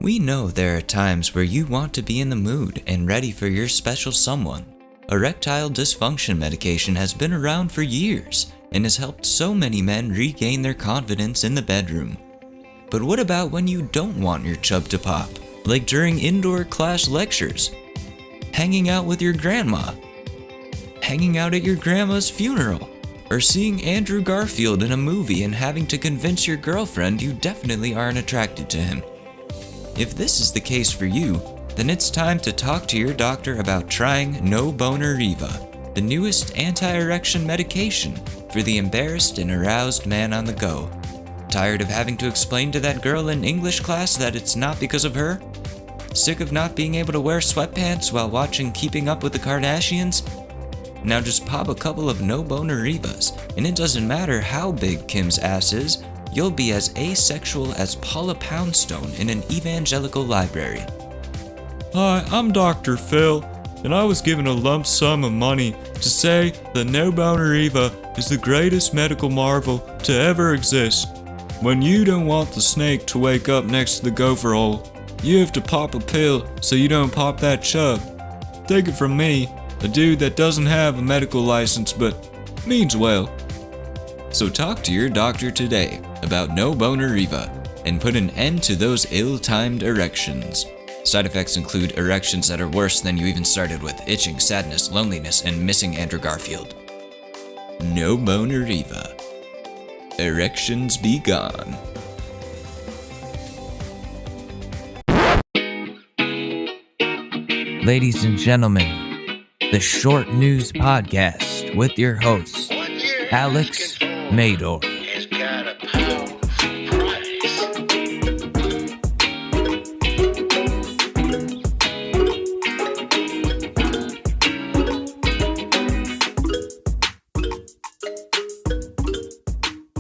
We know there are times where you want to be in the mood and ready for your special someone. Erectile dysfunction medication has been around for years and has helped so many men regain their confidence in the bedroom. But what about when you don't want your chub to pop, like during indoor class lectures, hanging out with your grandma, hanging out at your grandma's funeral, or seeing Andrew Garfield in a movie and having to convince your girlfriend you definitely aren't attracted to him? If this is the case for you, then it's time to talk to your doctor about trying No Boner Riva, the newest anti-erection medication for the embarrassed and aroused man on the go. Tired of having to explain to that girl in English class that it's not because of her? Sick of not being able to wear sweatpants while watching Keeping Up with the Kardashians? Now just pop a couple of No Boner Rivas, and it doesn't matter how big Kim's ass is, you'll be as asexual as Paula Poundstone in an evangelical library. Hi, I'm Dr. Phil, and I was given a lump sum of money to say that No Boner Riva is the greatest medical marvel to ever exist. When you don't want the snake to wake up next to the gopher hole, you have to pop a pill so you don't pop that chub. Take it from me, a dude that doesn't have a medical license but means well. So talk to your doctor today about No Boner Riva and put an end to those ill-timed erections. Side effects include erections that are worse than you even started with, itching, sadness, loneliness, and missing Andrew Garfield. No Boner Riva. Erections be gone. Ladies and gentlemen, the Short News Podcast with your host, Alex Mador.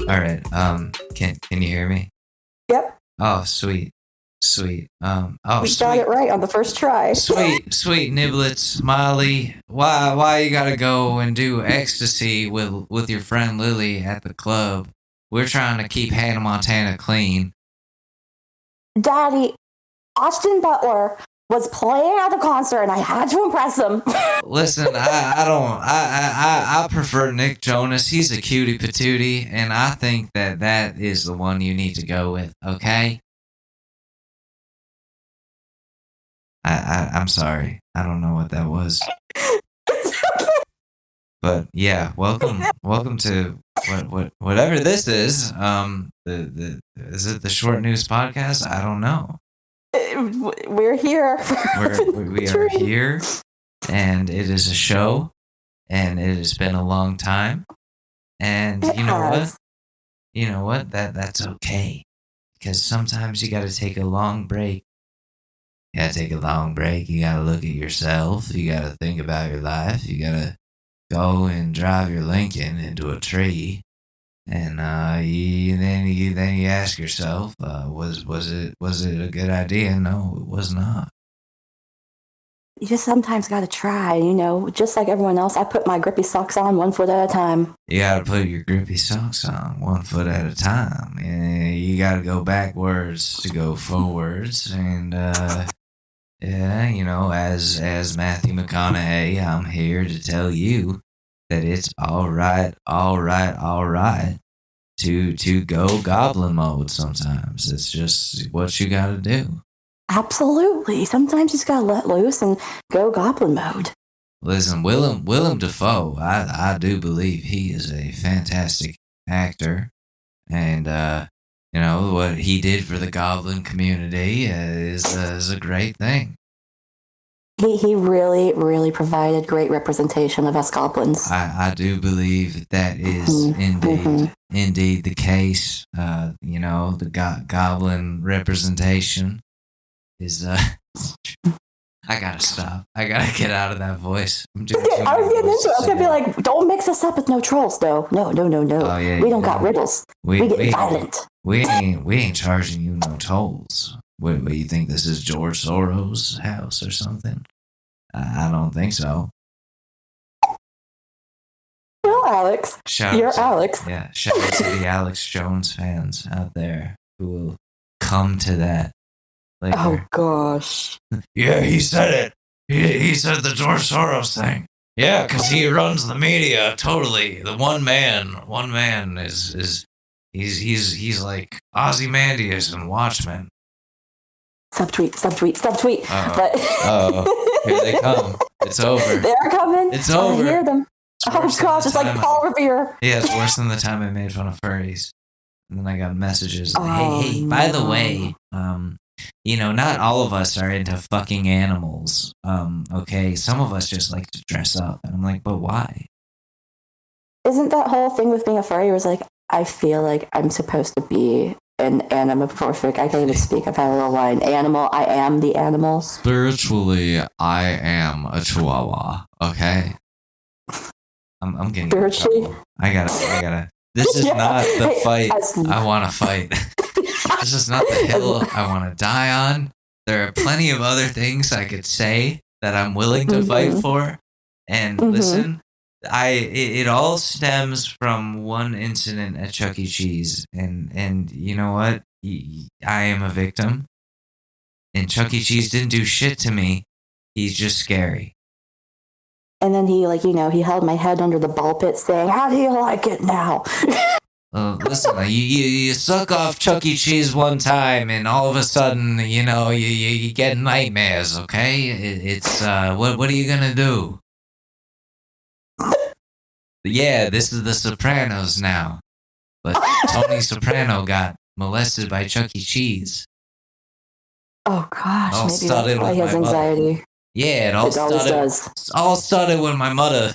All right, can you hear me? Yep. Oh, sweet. We got it right on the first try. Sweet niblets, Molly. Why you gotta go and do ecstasy with your friend Lily at the club? We're trying to keep Hannah Montana clean. Daddy, Austin Butler was playing at the concert and I had to impress him. Listen, I prefer Nick Jonas. He's a cutie patootie, and I think that is the one you need to go with, okay? I'm sorry. I don't know what that was. But yeah, welcome to whatever this is. Is it the Short News Podcast? I don't know. We're here. We are here, and it is a show, and it has been a long time. And you know what? That's okay, because sometimes you got to take a long break. You gotta take a long break. You gotta look at yourself. You gotta think about your life. You gotta go and drive your Lincoln into a tree, and then you ask yourself, was it a good idea? No, it was not. You just sometimes gotta try, just like everyone else. I put my grippy socks on 1 foot at a time. You gotta put your grippy socks on 1 foot at a time, and you gotta go backwards to go forwards, and yeah, as Matthew McConaughey, I'm here to tell you that it's all right to go Goblin Mode sometimes. It's just what you gotta do. Absolutely. Sometimes you just gotta let loose and go Goblin Mode. Listen, Willem Dafoe, I do believe he is a fantastic actor, and what he did for the Goblin community is a great thing. He really, really provided great representation of us goblins. I do believe that is indeed the case. The goblin representation is. I gotta stop. I gotta get out of that voice. I was getting into it. I was gonna be like, don't mix us up with no trolls, though. No. Oh, yeah, we don't got riddles. We get violent. We ain't charging you no tolls. What you think this is George Soros' house or something? I don't think so. Well, Alex, you're Alex. Yeah, shout out to the Alex Jones fans out there who will come to that Oh later. gosh. Yeah, he said it. He said the George Soros thing. Yeah, because he runs the media totally. The one man is he's like Ozymandias and Watchmen. Subtweet. Uh-oh. Here they come. It's over. They're coming. It's over. I hear them. Oh gosh, it's like Paul Revere. Yeah, it's worse than the time I made fun of furries. And then I got messages. Oh, hey, by the way, not all of us are into fucking animals. Okay, some of us just like to dress up. And I'm like, but why? Isn't that whole thing with being a furry was like, I feel like I'm supposed to be an animomorphic. I can't even speak. I've had a little line. Animal, I am the animal. Spiritually, I am a chihuahua. Okay? I'm getting Spiritually? I gotta. This is not the fight I want to fight. This is not the hill I want to die on. There are plenty of other things I could say that I'm willing to fight for. And listen, it all stems from one incident at Chuck E. Cheese. And you know what? I am a victim. And Chuck E. Cheese didn't do shit to me. He's just scary. And then he he held my head under the ball pit saying, how do you like it now? Listen, you suck off Chuck E. Cheese one time, and all of a sudden, you get nightmares. Okay, it's what are you gonna do? Yeah, this is the Sopranos now, but Tony Soprano got molested by Chuck E. Cheese. Oh gosh, All maybe started that's why with he has my mother. anxiety. Yeah, it all started when my mother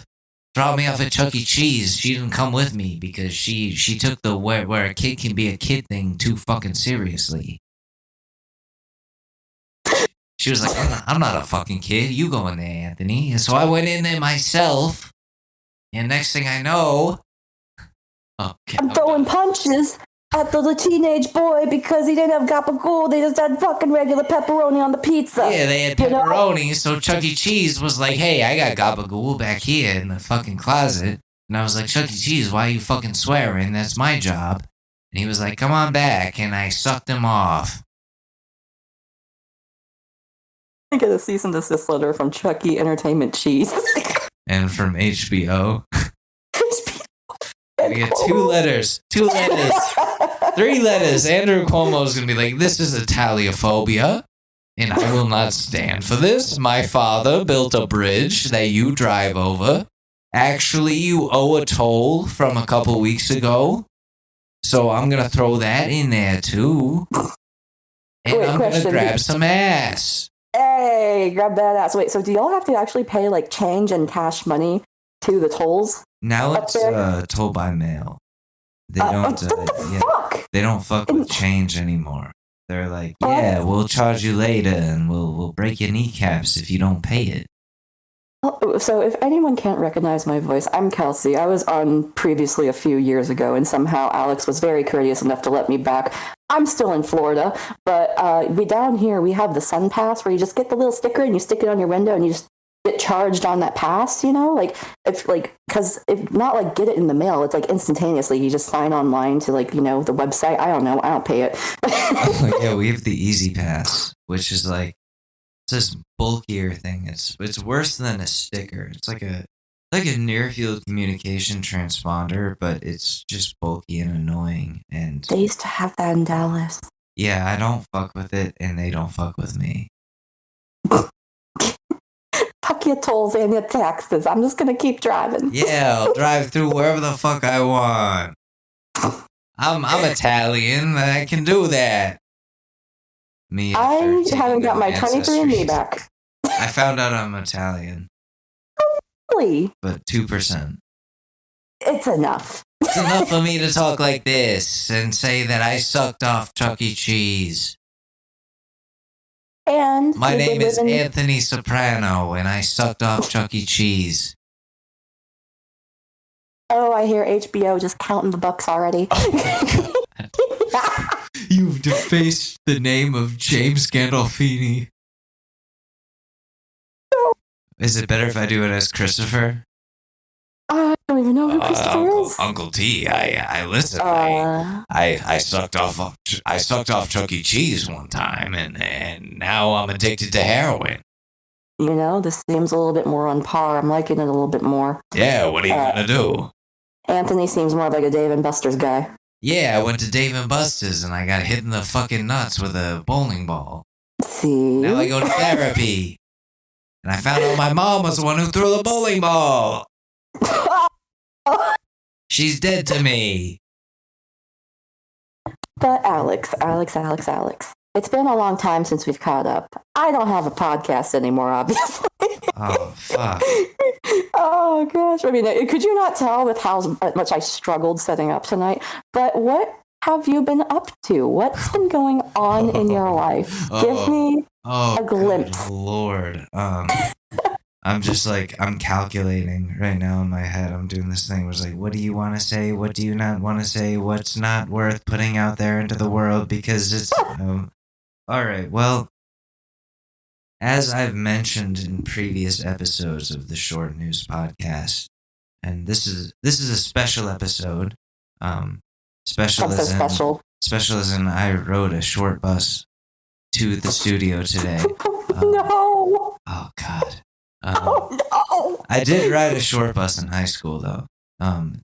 dropped me off at Chuck E. Cheese. She didn't come with me because she took the where a kid can be a kid thing too fucking seriously. She was like, I'm not a fucking kid. You go in there, Anthony. And so I went in there myself. And next thing I know, I'm throwing punches at the teenage boy because he didn't have gabagool. They just had fucking regular pepperoni on the pizza. Yeah, they had pepperoni. So Chuck E. Cheese was like, hey, I got gabagool back here in the fucking closet. And I was like, Chuck E. Cheese, why are you fucking swearing? That's my job. And he was like, come on back. And I sucked him off. I get a cease and desist letter from Chuck E. Entertainment Cheese. And from HBO. We get 2 letters. 3 letters. Andrew Cuomo's gonna be like, this is Italiophobia, and I will not stand for this. My father built a bridge that you drive over. Actually, you owe a toll from a couple weeks ago, so I'm gonna throw that in there too. And I'm gonna grab some ass. Hey, grab that ass. Wait, so do y'all have to actually pay like change and cash money to the tolls? Now it's toll by mail. They don't. Fuck? They don't fuck with change anymore. They're like, yeah, we'll charge you later, and we'll break your kneecaps if you don't pay it. So if anyone can't recognize my voice, I'm Kelsey. I was on previously a few years ago, and somehow Alex was very courteous enough to let me back. I'm still in Florida, but down here we have the Sun Pass, where you just get the little sticker and you stick it on your window, and you just get charged on that pass. Because if not, like, get it in the mail, it's like instantaneously. You just sign online to the website. I don't know. I don't pay it. Yeah, we have the Easy Pass, which is like this bulkier thing. It's worse than a sticker. It's like a near field communication transponder, but it's just bulky and annoying. And they used to have that in Dallas. Yeah, I don't fuck with it, and they don't fuck with me. Fuck your tolls and your taxes. I'm just gonna keep driving. Yeah, I'll drive through wherever the fuck I want. I'm Italian. I can do that. I haven't got my 23andMe back. I found out I'm Italian. Really? But 2%. It's enough. It's enough for me to talk like this and say that I sucked off Chuck E. Cheese. And my name is Anthony Soprano, and I sucked off Chuck E. Cheese. Oh, I hear HBO just counting the bucks already. You've defaced the name of James Gandolfini. Is it better if I do it as Christopher? I don't even know who Christopher is. Uncle T. I listen. Uh, I sucked off Chuck E. Cheese one time, and now I'm addicted to heroin. You know, this seems a little bit more on par. I'm liking it a little bit more. Yeah, what are you gonna do? Anthony seems more like a Dave and Buster's guy. Yeah, I went to Dave and Buster's and I got hit in the fucking nuts with a bowling ball. See? Now I go to therapy. And I found out my mom was the one who threw the bowling ball. She's dead to me. But Alex. It's been a long time since we've caught up. I don't have a podcast anymore, obviously. Oh, fuck. Oh, gosh. I mean, could you not tell with how much I struggled setting up tonight? But what have you been up to? What's been going on in your life? Give me a glimpse. Good Lord. I'm just like, I'm calculating right now in my head. I'm doing this thing where it's like, what do you want to say? What do you not want to say? What's not worth putting out there into the world? Because it's... all right, well, as I've mentioned in previous episodes of the Short News podcast, and this is a special episode. Special as in I rode a short bus to the studio today. No. Oh God. Oh no. I did ride a short bus in high school though.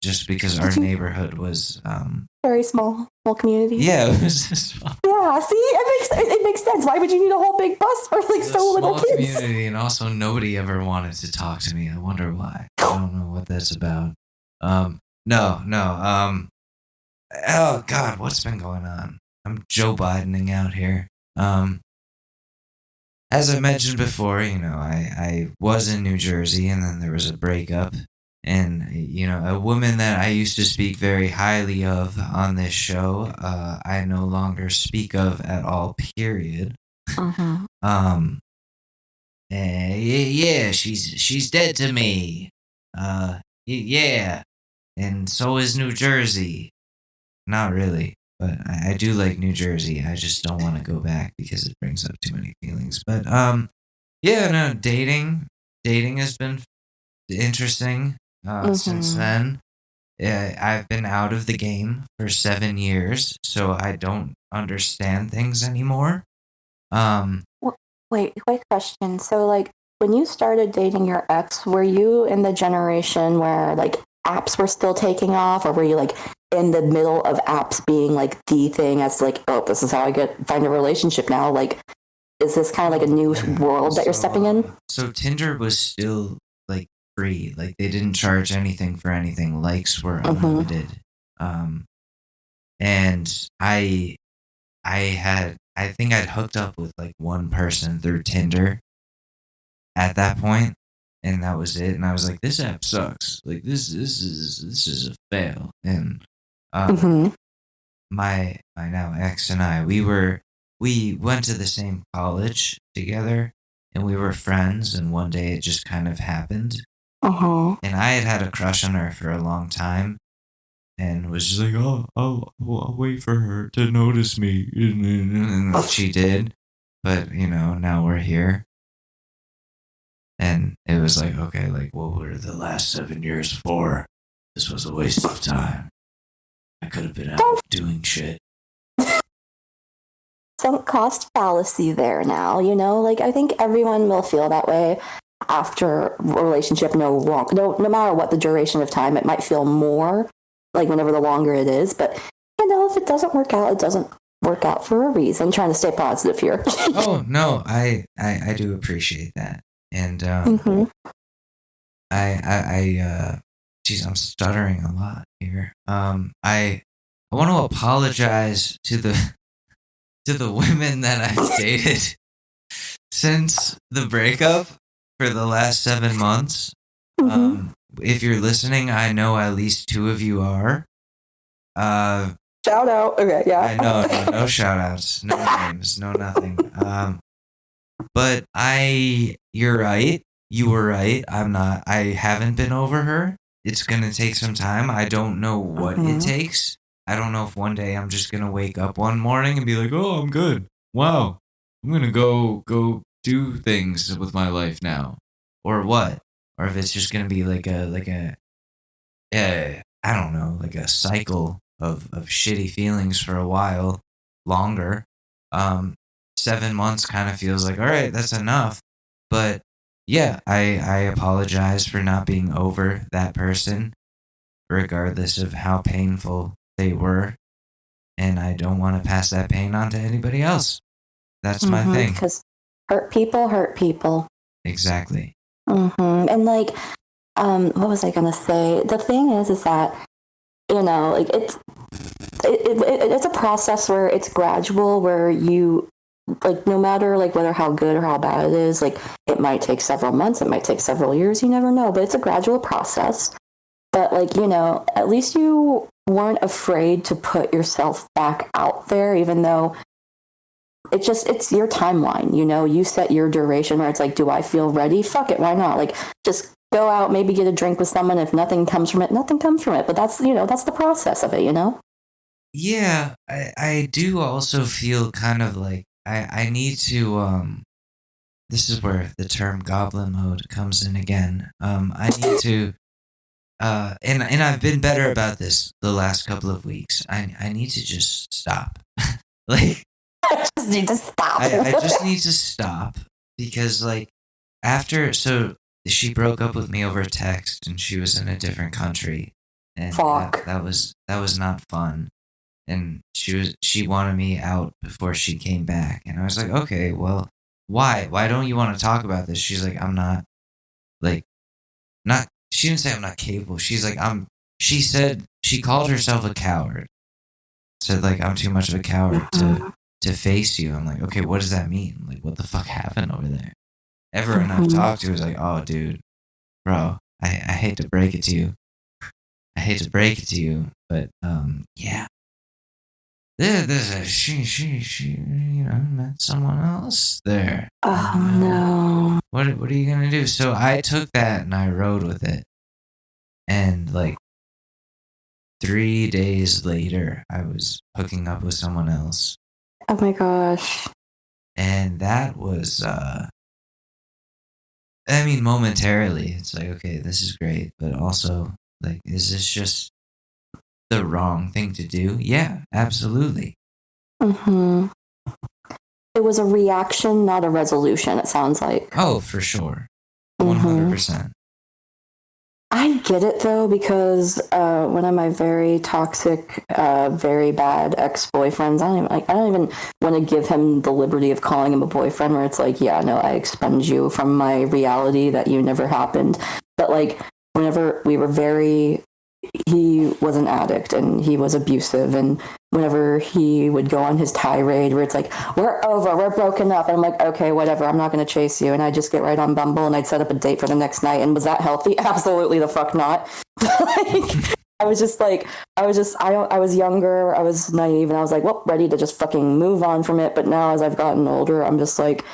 Just because our neighborhood was very small community. Yeah, it was small. Yeah, see, it makes sense. Why would you need a whole big bus for like so little kids? Community, and also nobody ever wanted to talk to me. I wonder why. I don't know what that's about. No. Oh God, what's been going on? I'm Joe Bidening out here. As I mentioned before, I was in New Jersey, and then there was a breakup. And, a woman that I used to speak very highly of on this show, I no longer speak of at all, period. Yeah, she's dead to me. Yeah. And so is New Jersey. Not really, but I do like New Jersey. I just don't want to go back because it brings up too many feelings. But, dating has been interesting. Since then, I've been out of the game for 7 years, so I don't understand things anymore. Wait, quick question. So, like, when you started dating your ex, were you in the generation where, like, apps were still taking off, or were you, like, in the middle of apps being, like, the thing as, like, oh, this is how I find a relationship now? Like, is this kind of like a new world that you're stepping in? So Tinder was still, like, free. Like, they didn't charge anything for anything. Likes were unlimited. And I think I'd hooked up with like one person through Tinder at that point, and that was it. And I was like, this app sucks. Like, this is a fail. And my now ex and I, we went to the same college together, and we were friends. And one day it just kind of happened. And I had a crush on her for a long time, and was just like, oh, I'll wait for her to notice me. And she did. But, now we're here. And it was like, okay, like, what were the last 7 years for? This was a waste of time. I could have been out doing shit. Sunk cost fallacy there now, Like, I think everyone will feel that way after a relationship, no matter what the duration of time. It might feel more like whenever the longer it is, but if it doesn't work out, it doesn't work out for a reason. Trying to stay positive here. Oh no, I do appreciate that. And geez, I'm stuttering a lot here. I want to apologize to the women that I've dated since the breakup for the last 7 months. If you're listening, I know at least 2 of you are. Shout out. Okay, yeah. I know, no shout outs, no names, no nothing. But you're right. You were right. I haven't been over her. It's going to take some time. I don't know what it takes. I don't know if one day I'm just going to wake up one morning and be like, oh, I'm good. Wow. I'm going to go do things with my life now. Or what? Or if it's just going to be like a I don't know, like a cycle of shitty feelings for a while longer. 7 months kind of feels like, all right, that's enough. But yeah, I apologize for not being over that person, regardless of how painful they were. And I don't want to pass that pain on to anybody else. That's my thing. Because hurt people hurt people. Exactly. And like, what was I gonna say? The thing is that, you know, like it's a process where it's gradual, where you, like, no matter like whether how good or how bad it is, like it might take several months, it might take several years, you never know, but it's a gradual process. But like, you know, at least you weren't afraid to put yourself back out there, even though it's your timeline, you know, you set your duration where it's like, do I feel ready? Fuck it, why not? Like, just go out, maybe get a drink with someone. If nothing comes from it, nothing comes from it. But that's, you know, that's the process of it, you know? Yeah, I do also feel kind of like I need to this is where the term goblin mode comes in again. I need to and I've been better about this the last couple of weeks. I need to just stop. Like I just need to stop. I just need to stop because like so she broke up with me over text and she was in a different country and Fuck. that was not fun. And she wanted me out before she came back. And I was like, okay, well, why? Why don't you want to talk about this? She's like, I'm not like not she didn't say I'm not capable. She's like, she said she called herself a coward. Said like I'm too much of a coward to face you. I'm like, okay, what does that mean? Like, what the fuck happened over there? Everyone I've talked to was like, oh dude, bro, I hate to break it to you. I hate to break it to you, but yeah. She, you know, met someone else there. Oh no. What are you gonna do? So I took that and I rode with it. And like 3 days later, I was hooking up with someone else. Oh my gosh. And that was I mean, momentarily, it's like, okay, this is great, but also, like, is this just the wrong thing to do? Yeah, absolutely. It was a reaction, not a resolution, it sounds like. Oh, for sure. 100%. I get it though, because one of my very toxic, very bad ex-boyfriends, I don't even want to give him the liberty of calling him a boyfriend, where it's like, yeah, no, I expunge you from my reality that you never happened. But like, whenever he was an addict and he was abusive, and whenever he would go on his tirade where it's like, we're over, we're broken up, and I'm like, okay, whatever, I'm not going to chase you, and I just get right on Bumble and I'd set up a date for the next night. And was that healthy? Absolutely the fuck not. Like, I was younger, I was naive, and I was like, well, ready to just fucking move on from it. But now as I've gotten older, I'm just like,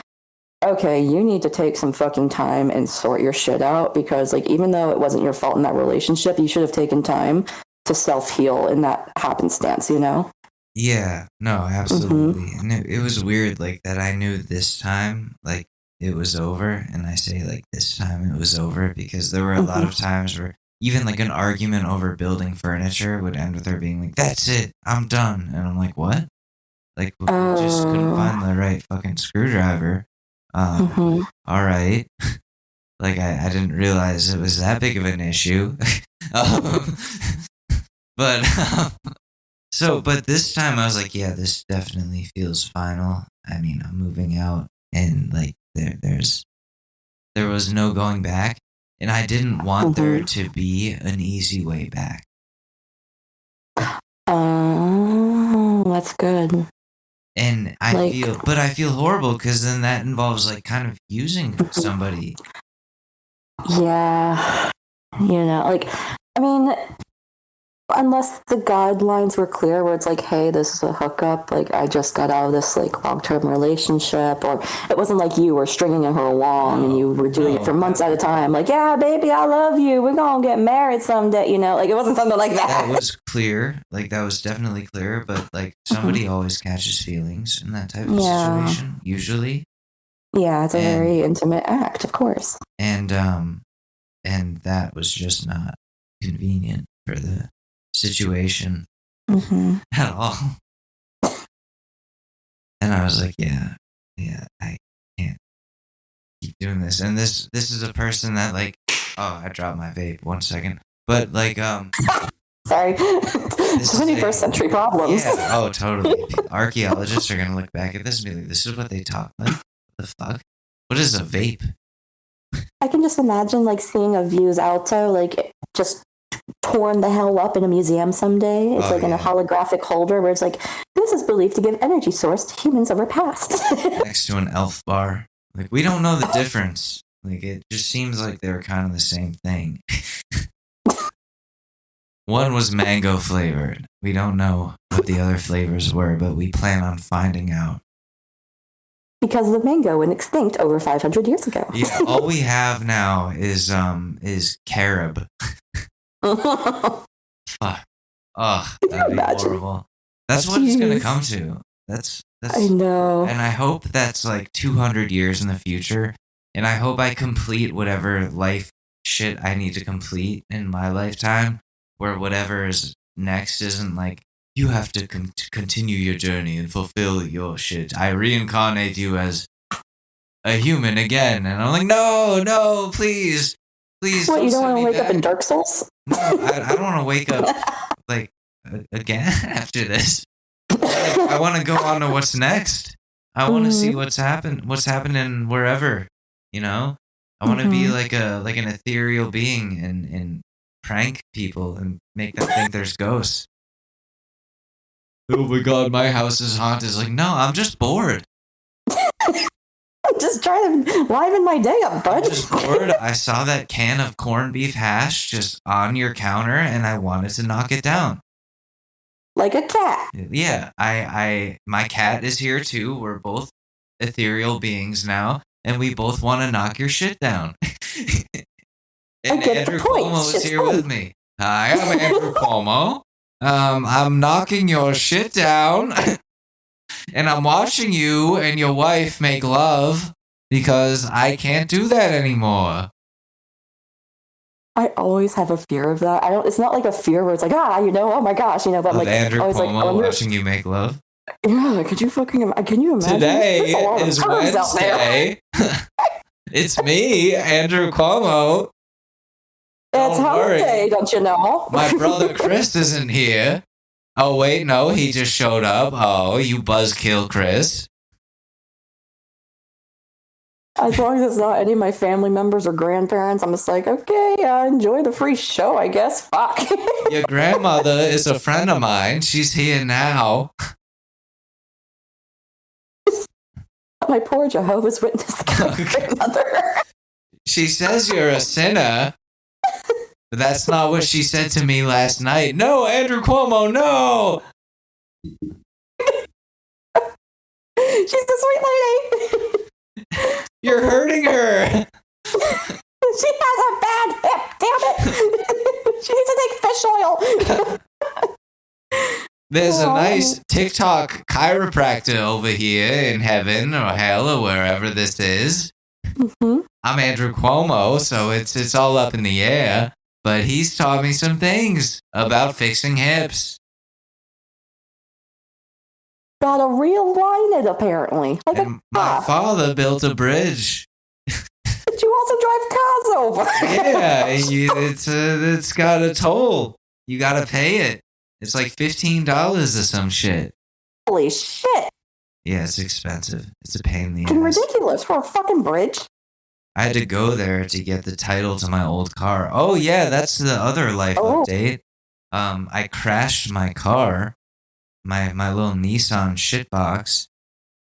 okay, you need to take some fucking time and sort your shit out, because like, even though it wasn't your fault in that relationship, you should have taken time to self-heal in that happenstance, you know? Yeah, no, absolutely. And it was weird, like, that I knew this time, like, it was over. And I say, like, this time it was over because there were a lot of times where even, like, an argument over building furniture would end with her being like, that's it, I'm done. And I'm like, what? Like, we just couldn't find the right fucking screwdriver. All right. Like, I didn't realize it was that big of an issue. But but this time I was like, yeah, this definitely feels final. I mean, I'm moving out, and like there was no going back, and I didn't want there to be an easy way back. Oh, that's good. And I feel horrible because then that involves like kind of using somebody. Yeah, you know, like, I mean, unless the guidelines were clear where it's like, hey, this is a hookup, like I just got out of this like long-term relationship, or it wasn't like you were stringing her along and you were doing it for months at a time, like, yeah, baby, I love you, we're gonna get married someday, you know, like it wasn't something like that. That was clear, like that was definitely clear, but like somebody always catches feelings in that type of situation, usually. Yeah, it's a very intimate act, of course. And that was just not convenient for the situation Mm-hmm. at all. And I was like, yeah, I can't keep doing this. And this is a person that like, oh, I dropped my vape. 1 second. But like, Sorry, This is 21st century problems. yeah, oh, totally. Archaeologists are gonna look back at this and be like, this is what they talk about. What the fuck? What is a vape? I can just imagine like seeing a Views Alto like just torn the hell up in a museum someday. It's like in a holographic holder where it's like, this is believed to give energy source to humans of our past. Next to an elf bar. Like, we don't know the difference. Like, it just seems like they were kind of the same thing. One was mango flavored. We don't know what the other flavors were, but we plan on finding out. Because the mango went extinct over 500 years ago. Yeah, all we have now is carob. Fuck. Ugh, that'd be imagine? horrible. That's what it's gonna Jeez. come to. That's I know. and I hope that's like 200 years in the future. And I hope I complete whatever life shit I need to complete in my lifetime, where whatever is next isn't like, you have to continue your journey and fulfill your shit. I reincarnate you as a human again. And I'm like, no, please. What, you don't want to wake up in Dark Souls? No, I don't want to wake up like again after this. I want to go on to what's next. I want to see what's happening wherever, you know? I want to be like an ethereal being and prank people and make them think there's ghosts. Oh my god, my house is haunted. It's like, no, I'm just bored. I'm just trying to liven my day up, bud. I'm just bored. I saw that can of corned beef hash just on your counter and I wanted to knock it down. Like a cat. Yeah, my cat is here too. We're both ethereal beings now, and we both want to knock your shit down. And Andrew Cuomo is here with me. Hi, I'm Andrew Cuomo. I'm knocking your shit down, and I'm watching you and your wife make love because I can't do that anymore. I always have a fear of that. It's not like a fear where it's like, oh my gosh, but I'm like, Andrew always Cuomo like, watching you make love. Yeah, can you imagine? Today There's a lot of is pervs out there. Wednesday. It's me, Andrew Cuomo. It's Don't worry. hump day, don't you know? My brother Chris isn't here. Oh, wait, no, he just showed up. Oh, you buzzkill, Chris. As long as it's not any of my family members or grandparents, I'm just like, okay, enjoy the free show, I guess. Fuck. Your grandmother is a friend of mine. She's here now. My poor Jehovah's Witness grandmother. She says you're a sinner. But that's not what she said to me last night. No, Andrew Cuomo, no! She's the sweet lady. You're hurting her. She has a bad hip, damn it. She needs to take fish oil. There's a nice TikTok chiropractor over here in heaven or hell or wherever this is. Mm-hmm. I'm Andrew Cuomo, so it's all up in the air. But he's taught me some things about fixing hips. Got to realign it, apparently. Like And my father built a bridge. But you also drive cars over. Yeah, it's got a toll. You gotta pay it. It's like $15 or some shit. Holy shit. Yeah, it's expensive. It's a pain in the Fucking ass. ridiculous for a fucking bridge. I had to go there to get the title to my old car. Oh yeah, that's the other life update. I crashed my car, my little Nissan shitbox,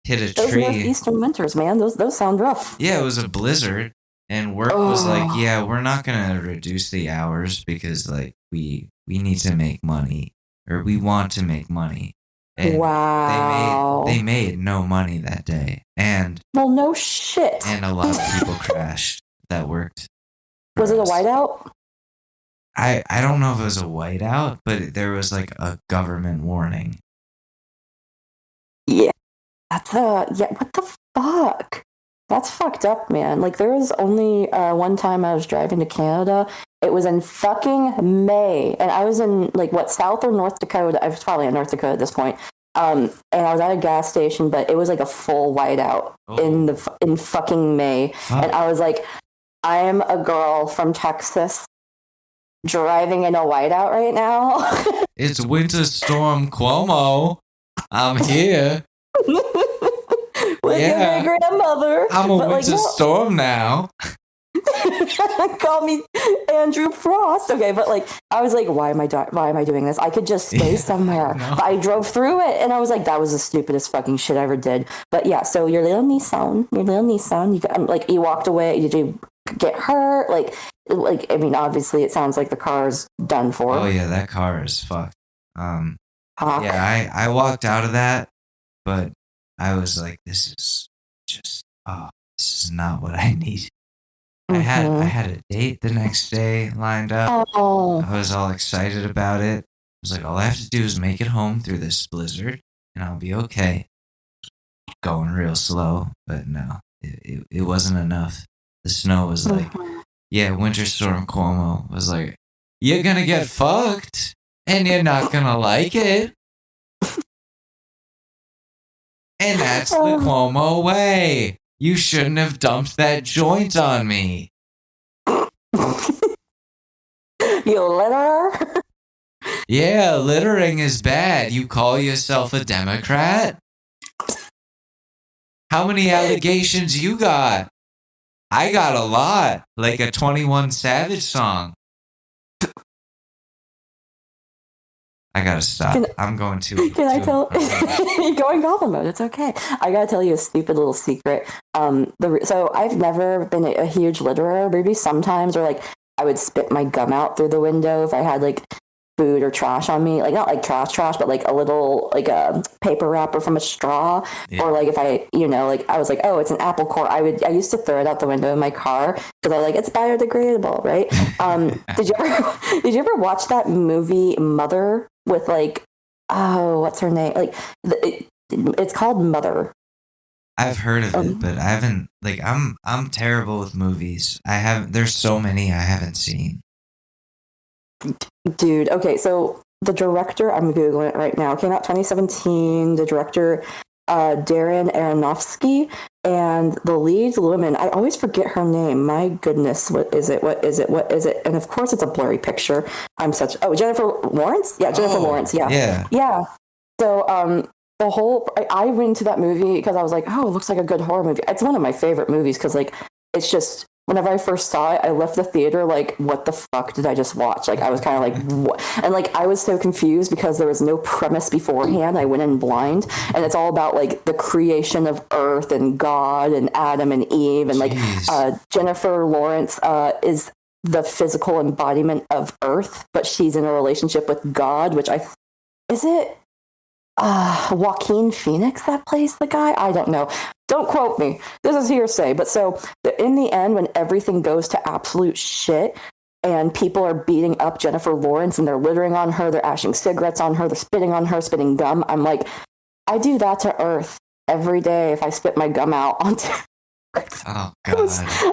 hit a Those tree. northeastern winters, man, those sound rough. Yeah, it was a blizzard, and work was like, yeah, we're not gonna reduce the hours because like we need to make money, or we want to make money. And wow. They made no money that day. And well, no shit. And a lot of people crashed that worked. Was it a whiteout? I don't know if it was a whiteout, but there was like a government warning. Yeah. What the fuck? That's fucked up, man. Like there was only one time I was driving to Canada It was in fucking May, and I was in like what, South or North Dakota? I was probably in North Dakota at this point. And I was at a gas station, but it was like a full whiteout in fucking May, and I was like, I am a girl from Texas driving in a whiteout right now. It's Winter Storm Cuomo. I'm here. With your great grandmother. I'm a winter storm now. Call me Andrew Frost. Okay, but like I was like, why am I doing this? I could just stay somewhere. But I drove through it, and I was like, that was the stupidest fucking shit I ever did. But yeah, so your little Nissan, you walked away. Did you get hurt? Like I mean, obviously, it sounds like the car's done for. Oh yeah, that car is fucked. Yeah, I walked out of that, but I was like, this is not what I need. I had a date the next day lined up. Oh. I was all excited about it. I was like, all I have to do is make it home through this blizzard, and I'll be okay. Going real slow, but no, it wasn't enough. The snow was like, yeah, Winter Storm Cuomo was like, you're gonna get fucked, and you're not gonna like it. And that's the Cuomo way. You shouldn't have dumped that joint on me. You litterer? Yeah, littering is bad. You call yourself a Democrat? How many allegations you got? I got a lot, like a 21 Savage song. I gotta stop. I'm going to. Can I tell? You're going Goblin Mode. It's okay. I gotta tell you a stupid little secret. So I've never been a huge litterer. Maybe sometimes, or like I would spit my gum out through the window if I had like food or trash on me. Like not like trash, but like a little like a paper wrapper from a straw, or like if I, like I was like, oh, it's an apple core. I used to throw it out the window in my car because I was like, it's biodegradable, right? Did you ever watch that movie Mother? With like, oh, what's her name? Like, it's called Mother. I've heard of it, but I haven't. Like, I'm terrible with movies. There's so many I haven't seen. Dude, okay, so the director, I'm googling it right now. Came out 2017. The director, Darren Aronofsky, and the lead woman. I always forget her name. My goodness, what is it? And of course, it's a blurry picture. Jennifer Lawrence. Yeah, Jennifer Lawrence. Yeah. So, the whole I went into that movie because I was like, oh, it looks like a good horror movie. It's one of my favorite movies because like it's just. Whenever I first saw it, I left the theater like, what the fuck did I just watch? Like, I was kind of like, what? And like, I was so confused because there was no premise beforehand. I went in blind, and it's all about like the creation of Earth and God and Adam and Eve. And like, Jennifer Lawrence is the physical embodiment of Earth, but she's in a relationship with God, which is it Joaquin Phoenix that plays the guy? I don't know. Don't quote me. This is hearsay. But so in the end, when everything goes to absolute shit and people are beating up Jennifer Lawrence and they're littering on her, they're ashing cigarettes on her, they're spitting on her, spitting gum, I'm like, I do that to Earth every day if I spit my gum out onto Oh, God.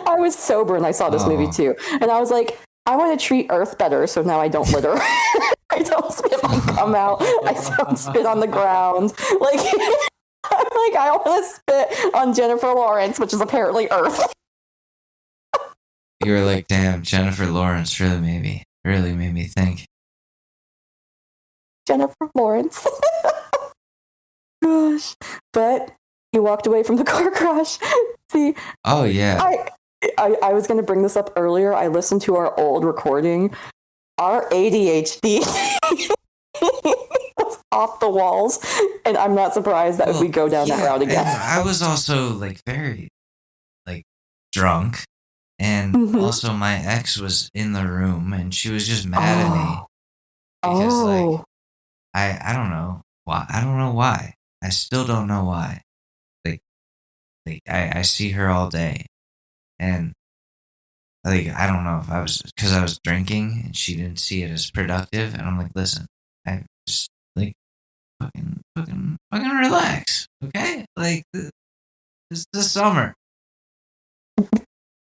I was sober and I saw this movie too. And I was like, I want to treat Earth better, so now I don't litter. I don't spit my gum out. I don't spit on the ground. Like, I'm like, I want to spit on Jennifer Lawrence, which is apparently Earth. You were like, damn, Jennifer Lawrence really made me think. Jennifer Lawrence. Gosh. But you walked away from the car crash. See? Oh, yeah. I was going to bring this up earlier. I listened to our old recording. Our ADHD was off the walls, and I'm not surprised that if we go down that route again. I was also like very like drunk, and also my ex was in the room, and she was just mad at me because like I don't know why. I don't know why. I still don't know why. Like I see her all day, and like I don't know if I was drinking and she didn't see it as productive, and I'm like, listen, I just like fucking relax, okay? Like it's the summer.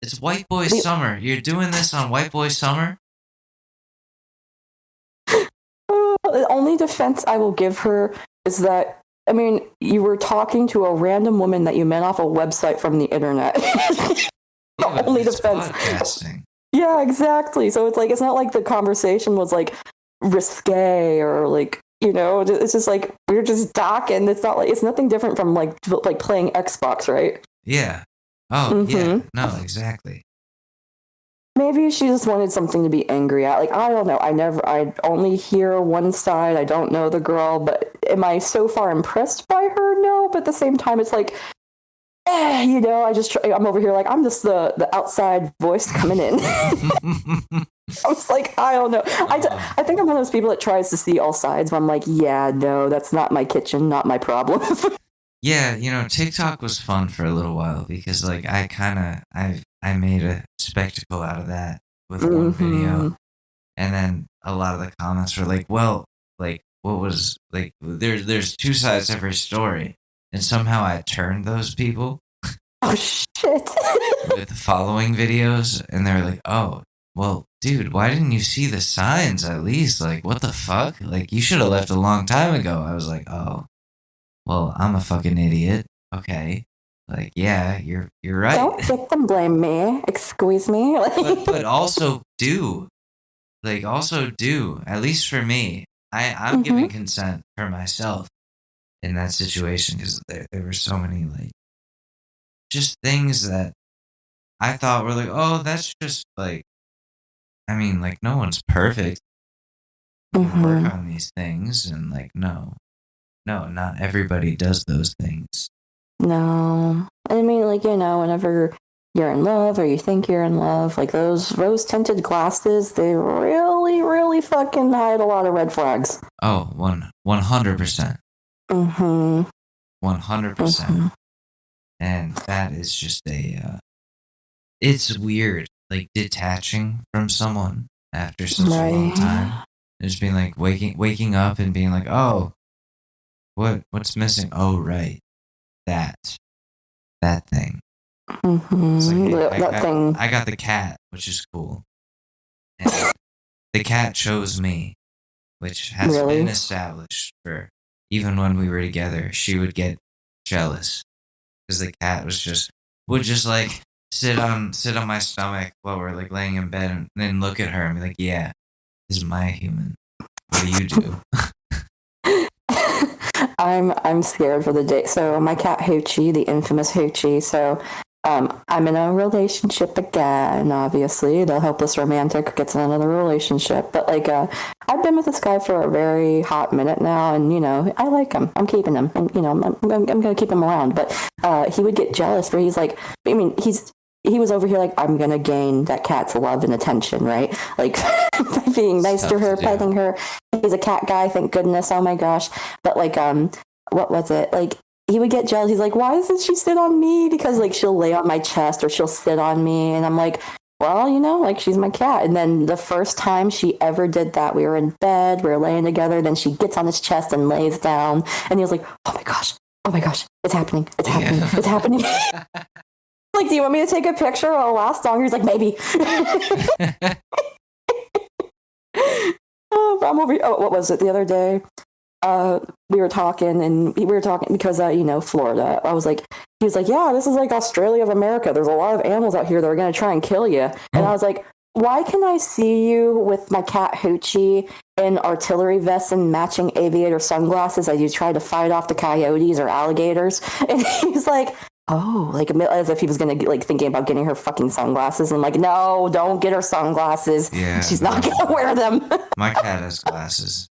It's white boy summer. You're doing this on white boy summer. the only defense I will give her is that, I mean, you were talking to a random woman that you met off a website from the internet. Yeah, only it's defense. podcasting. Yeah, exactly. So it's like, it's not like the conversation was like risque or like, you know, it's just like we were just talking. It's not like, it's nothing different from like playing Xbox, right? Yeah. Oh, yeah. No, exactly. Maybe she just wanted something to be angry at. Like, I don't know. I only hear one side. I don't know the girl, but am I so far impressed by her? No, but at the same time, it's like, you know, I'm over here like, I'm just the outside voice coming in. I was like, I don't know. I think I'm one of those people that tries to see all sides, but I'm like, yeah, no, that's not my kitchen, not my problem. Yeah, you know, TikTok was fun for a little while because, like, I made a spectacle out of that with one video, and then a lot of the comments were like, well, like, what was, like, there's two sides to every story, and somehow I turned those people Oh, shit. with the following videos, and they're like, oh, well, dude, why didn't you see the signs at least? Like, what the fuck? Like, you should have left a long time ago. I was like, oh, well, I'm a fucking idiot. Okay. Like, yeah, you're right. Don't victim blame me. Excuse me. but also do. Like, also do. At least for me. I'm giving consent for myself in that situation because there were so many, like, just things that I thought were like, oh, that's just, like, I mean, like, no one's perfect. You can work on these things, and, like, no, not everybody does those things. No. I mean, like, you know, whenever you're in love or you think you're in love, like those rose-tinted glasses, they really, really fucking hide a lot of red flags. Oh, 100%. 100%. And that is just it's weird, like, detaching from someone after such a long time. Just being like waking up and being like, oh, what's missing? Oh, right. That thing. It's like, hey, I got the cat, which is cool. And the cat chose me, which has been established for even when we were together. She would get jealous because the cat would just like sit on my stomach while we're like laying in bed and then look at her and be like, yeah, this is my human. What do you do? I'm scared for the day. So my cat Hoochie, the infamous Hoochie. So I'm in a relationship again. Obviously, the hopeless romantic gets in another relationship. But like, I've been with this guy for a very hot minute now, and you know, I like him. I'm keeping him, and you know, I'm gonna keep him around. But he would get jealous, where he's like, I mean, he was over here like, I'm gonna gain that cat's love and attention, right? Like by being nice to her, petting her. He's a cat guy, thank goodness. Oh my gosh. But like, what was it? Like, he would get jealous. He's like, why doesn't she sit on me? Because like she'll lay on my chest or she'll sit on me, and I'm like, well, you know, like she's my cat. And then the first time she ever did that, we were in bed, we were laying together. Then she gets on his chest and lays down, and he was like, oh my gosh, it's happening, it's happening. Like, do you want me to take a picture? It'll last longer. He's like, maybe. I'm over here. Oh, what was it the other day? We were talking because, you know, Florida. He was like, yeah, this is like Australia of America. There's a lot of animals out here that are going to try and kill you. And I was like, why can I see you with my cat Hoochie in artillery vests and matching aviator sunglasses as you try to fight off the coyotes or alligators? And he was like, oh, like as if he was gonna like thinking about getting her fucking sunglasses. I'm like, no, don't get her sunglasses. Yeah, she's not gonna wear them. My cat has glasses.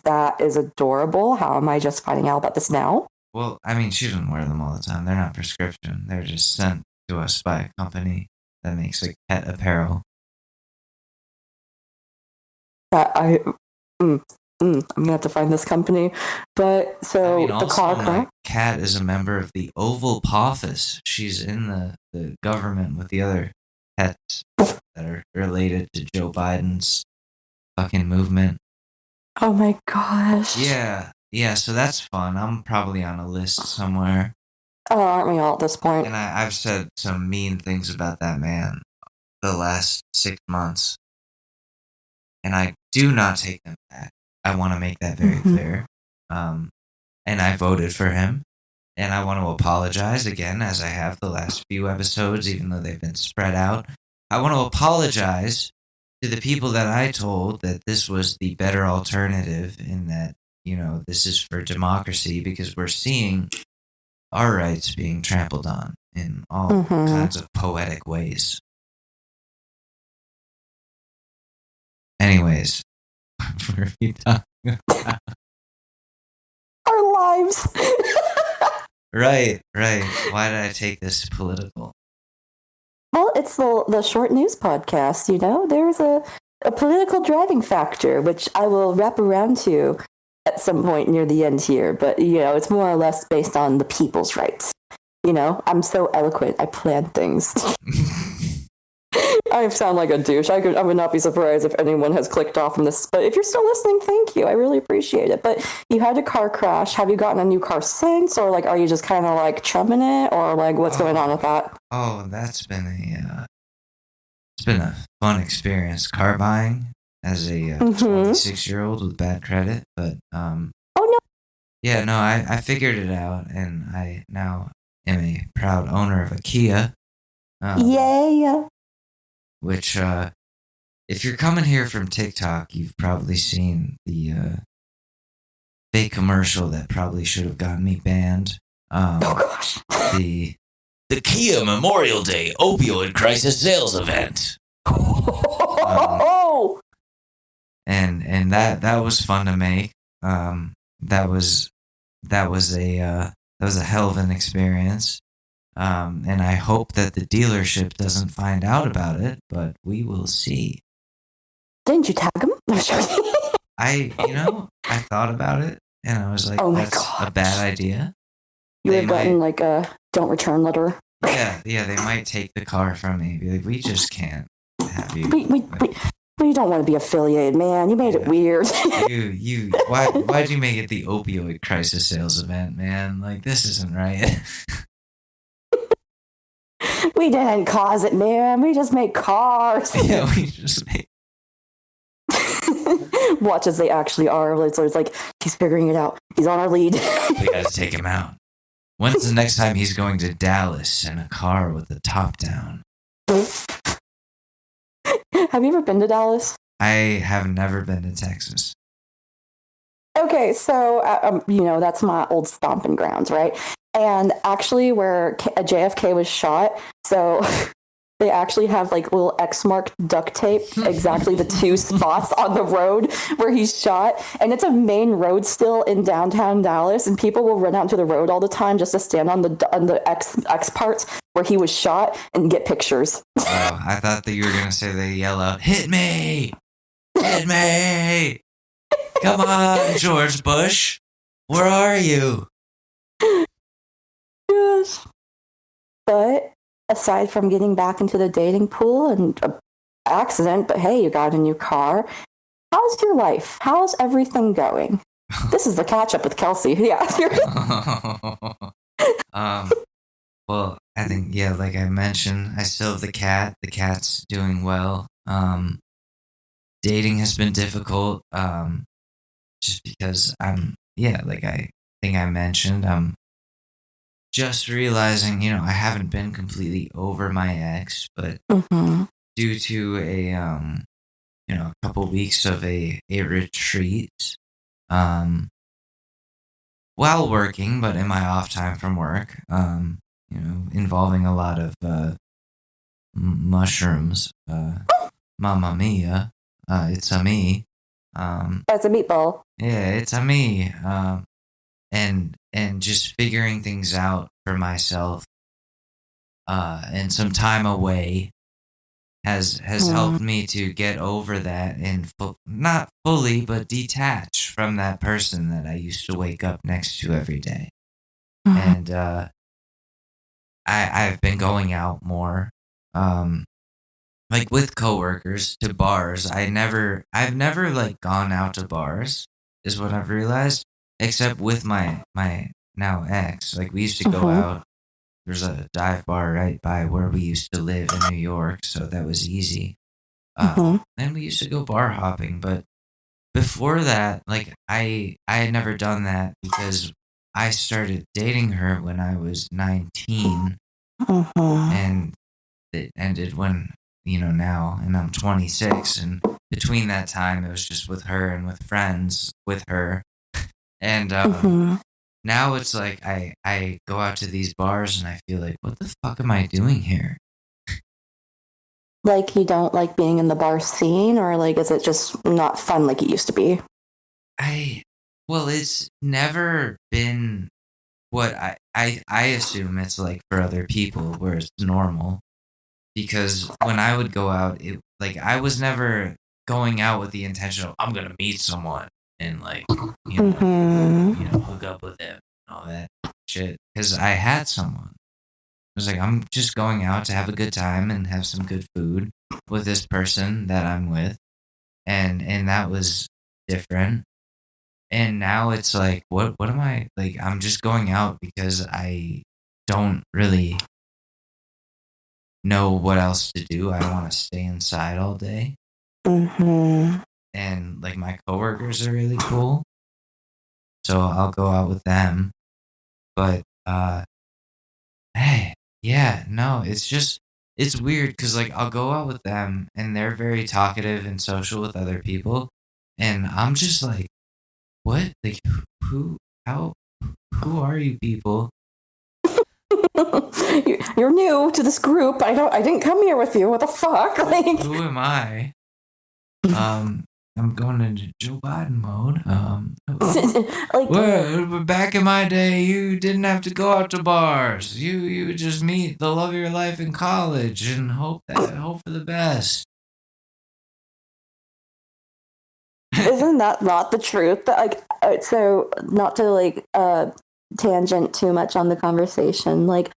That is adorable. How am I just finding out about this now? Well, I mean, she doesn't wear them all the time. They're not prescription. They're just sent to us by a company that makes like pet apparel. I'm gonna have to find this company. But so I mean, the car crash. Cat is a member of the Oval Office. She's in the government with the other pets that are related to Joe Biden's fucking movement. Oh my gosh. Yeah. So that's fun. I'm probably on a list somewhere. Oh, aren't we all at this point? And I've said some mean things about that man the last 6 months, and I do not take them back. I want to make that very clear. And I voted for him. And I want to apologize again, as I have the last few episodes, even though they've been spread out. I want to apologize to the people that I told that this was the better alternative, in that, this is for democracy, because we're seeing our rights being trampled on in all kinds of poetic ways. Anyways, where are you talking about? Our lives. Right. Why did I take this political? Well, it's the short news podcast, There's a political driving factor, which I will wrap around to at some point near the end here. But, it's more or less based on the people's rights. I'm so eloquent. I plan things. I sound like a douche. I would not be surprised if anyone has clicked off from this. But if you're still listening, thank you. I really appreciate it. But you had a car crash. Have you gotten a new car since? Or, are you just kind of, chumming it? Or, what's going on with that? Oh, that's been it's been a fun experience, car buying, as a 26-year-old with bad credit. But, oh, no. Yeah, no, I figured it out. And I now am a proud owner of a Kia. Yay! Which, if you're coming here from TikTok, you've probably seen the fake commercial that probably should have gotten me banned. Oh gosh. The Kia Memorial Day Opioid Crisis Sales Event. And that was fun to make. That was a hell of an experience. And I hope that the dealership doesn't find out about it, but we will see. Didn't you tag him? I thought about it, and I was like, that's a bad idea. You would have gotten a don't return letter. Yeah, they might take the car from me. Be like, we just can't have you. We don't want to be affiliated, man. You made it weird. Why'd you make it the opioid crisis sales event, man? This isn't right. We didn't cause it, man. We just make cars. Yeah, we just make. Watch as they actually are. It's like, he's figuring it out. He's on our lead. We gotta take him out. When's the next time he's going to Dallas in a car with the top down? Have you ever been to Dallas? I have never been to Texas. Okay, so, that's my old stomping grounds, right? And actually where JFK was shot, so they actually have little X-marked duct tape, exactly the two spots on the road where he's shot. And it's a main road still in downtown Dallas, and people will run out into the road all the time just to stand on the X parts where he was shot and get pictures. Oh, I thought that you were going to say they yell out, "Hit me! Hit me! Come on, George Bush! Where are you?" But aside from getting back into the dating pool and an accident, but hey, you got a new car. How's your life? How's everything going? This is the catch up with Kelsey. Yeah. Well, I think, like I mentioned, I still have the cat. The cat's doing well. Dating has been difficult. Just because I think I mentioned, I'm just realizing, I haven't been completely over my ex, but due to a couple weeks of a retreat, while working, but in my off time from work, involving a lot of mushrooms. Mamma mia, it's a me. That's a meatball. Yeah, it's a me. And just figuring things out for myself, and some time away has helped me to get over that and not fully, but detach from that person that I used to wake up next to every day. And I've been going out more, with coworkers, to bars. I've never gone out to bars, is what I've realized. Except with my now ex. We used to go out. There's a dive bar right by where we used to live in New York, so that was easy. Then we used to go bar hopping, but before that, like I had never done that because I started dating her when I was 19, and it ended when now, and I'm 26, and between that time it was just with her and with friends with her, and now it's like I go out to these bars and I feel like, what the fuck am I doing here? Like, you don't like being in the bar scene, or like, is it just not fun like it used to be? Well, it's never been what I assume it's like for other people, where it's normal. Because when I would go out, it like I was never going out with the intention of I'm gonna meet someone and like hook up with them and all that shit. Because I had someone. I was like, I'm just going out to have a good time and have some good food with this person that I'm with, and that was different. And now it's like, what am I like? I'm just going out because I don't really know what else to do. I want to stay inside all day. And like my coworkers are really cool, so I'll go out with them. But hey, yeah, no, it's weird because like I'll go out with them and they're very talkative and social with other people, and I'm just like, what? Like who? How? Who are you people? You're new to this group. I didn't come here with you. What the fuck? Like, who am I? I'm going into Joe Biden mode. like, well, back in my day, you didn't have to go out to bars. You would just meet the love of your life in college and hope for the best. isn't that not the truth? Like, so not to like tangent too much on the conversation. Like,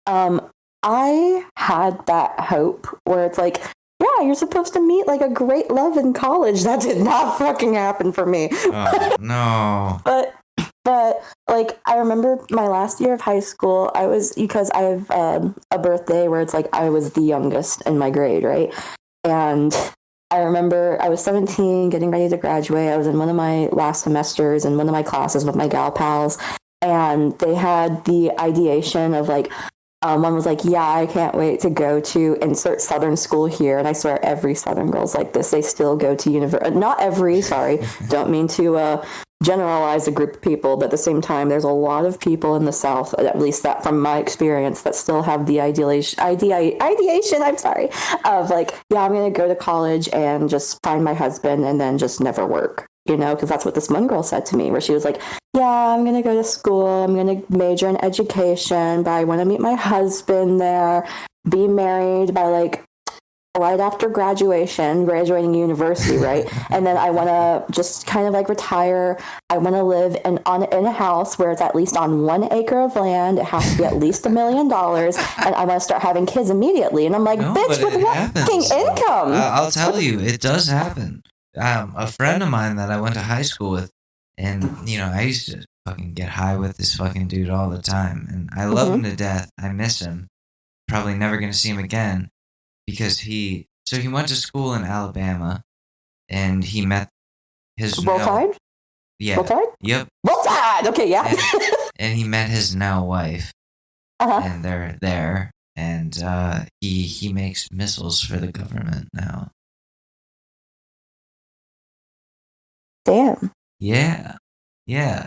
I had that hope where it's like, yeah, you're supposed to meet like a great love in college. That did not fucking happen for me. Oh, no. But like, I remember my last year of high school, because I have a birthday where it's like I was the youngest in my grade, right? And I remember I was 17, getting ready to graduate. I was in one of my last semesters in one of my classes with my gal pals, and they had the ideation of like, one was like, yeah, I can't wait to go to insert Southern school here. And I swear every Southern girl's like this. They still go to university. Not every, sorry. Don't mean to generalize a group of people. But at the same time, there's a lot of people in the South, at least that from my experience, that still have the ideation, I'm sorry, of like, yeah, I'm going to go to college and just find my husband and then just never work. Because that's what this one girl said to me, where she was like, yeah, I'm going to go to school. I'm going to major in education, but I want to meet my husband there, be married by like right after graduating university, right? And then I want to just kind of like retire. I want to live in a house where it's at least on 1 acre of land. It has to be at least $1 million. And I want to start having kids immediately. And I'm like, no, bitch, with what fucking income? I'll tell you, it does happen. A friend of mine that I went to high school with, and I used to fucking get high with this fucking dude all the time, and I love him to death. I miss him. Probably never gonna see him again, because he went to school in Alabama, and he met his Roll Tide? Yeah. Roll Tide? Yep. Roll Tide! Okay, yeah. And he met his now wife, and they're there, and he makes missiles for the government now. Damn. Yeah.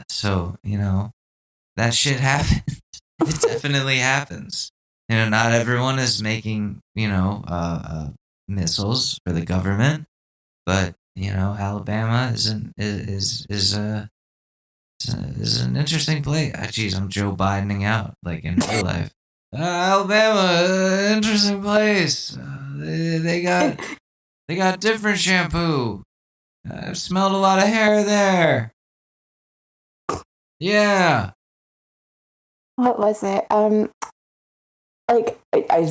So, that shit happens. It definitely happens. Not everyone is making, missiles for the government, but, Alabama is an interesting place. Jeez, I'm Joe Bidening out, like in real life. Alabama, interesting place. They got different shampoo. I've smelled a lot of hair there. Yeah. What was it? like I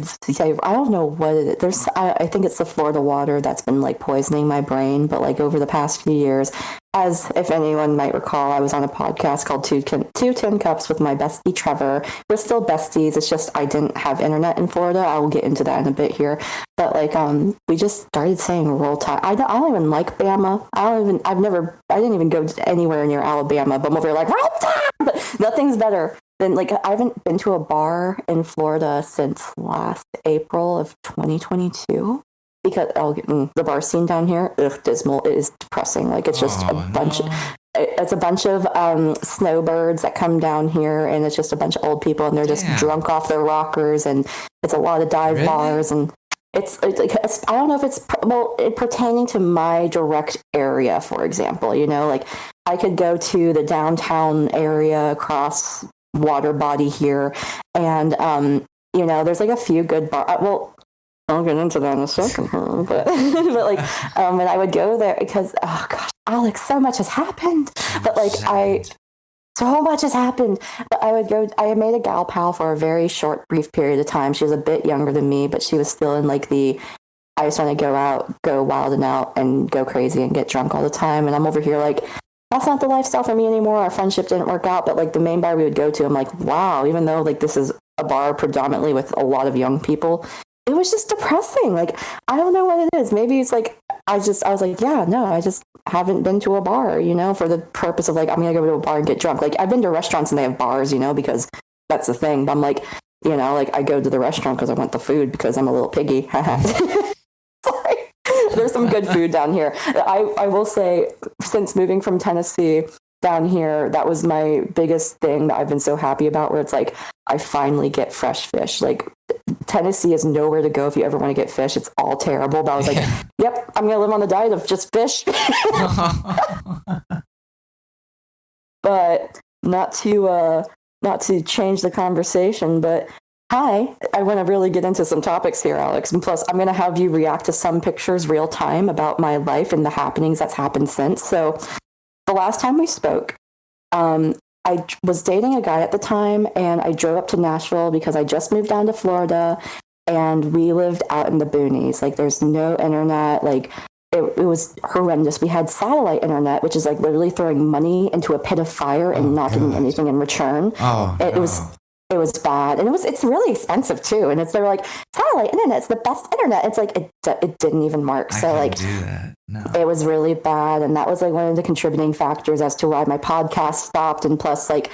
don't know what it is. I think it's the Florida water that's been like poisoning my brain. But like over the past few years, as if anyone might recall, I was on a podcast called Two Tin Cups with my bestie Trevor. We're still besties. It's just I didn't have internet in Florida. I will get into that in a bit here. But like we just started saying Roll Tide. I don't even like Bama. I didn't even go anywhere near Alabama. But I'm over here like Roll Tide. But nothing's better. Then, like, I haven't been to a bar in Florida since last April of 2022 because the bar scene down here, dismal. It is depressing. Like, it's just it's a bunch of snowbirds that come down here, and it's just a bunch of old people, and they're just drunk off their rockers, and it's a lot of dive bars, and it's I don't know if it's pertaining to my direct area, for example. You know, like I could go to the downtown area across water body here, and you know, there's like a few good well, I'll get into that in a second, but like and I would go there because oh gosh, Alex, so much has happened. But like so much has happened. But I would go. I made a gal pal for a very short, brief period of time. She was a bit younger than me, but she was still in like I just want to go out, go wild and out, and go crazy and get drunk all the time. And I'm over here like, that's not the lifestyle for me anymore. Our friendship didn't work out, but like the main bar we would go to, I'm like, wow, even though like this is a bar predominantly with a lot of young people, it was just depressing. Like, I don't know what it is. Maybe it's like, I was like, yeah, no, I just haven't been to a bar, you know, for the purpose of like, I'm going to go to a bar and get drunk. Like, I've been to restaurants and they have bars, you know, because that's the thing. But I'm like, you know, like I go to the restaurant because I want the food because I'm a little piggy. Sorry. There's some good food down here. I will say, since moving from Tennessee down here, that was my biggest thing that I've been so happy about, where it's like, I finally get fresh fish. Like, Tennessee is nowhere to go if you ever want to get fish. It's all terrible. But I was like, yep, I'm going to live on the diet of just fish. But not to change the conversation, but hi, I want to really get into some topics here, Alex. And plus, I'm going to have you react to some pictures real time about my life and the happenings that's happened since. So the last time we spoke, I was dating a guy at the time, and I drove up to Nashville because I just moved down to Florida, and we lived out in the boonies. Like, there's no internet. Like, it was horrendous. We had satellite internet, which is like literally throwing money into a pit of fire and not getting anything in return. It was bad, and it's really expensive too. And they were like, satellite internet's the best internet. It's like it didn't even work. So like, do that. No. It was really bad, and that was like one of the contributing factors as to why my podcast stopped. And plus, like,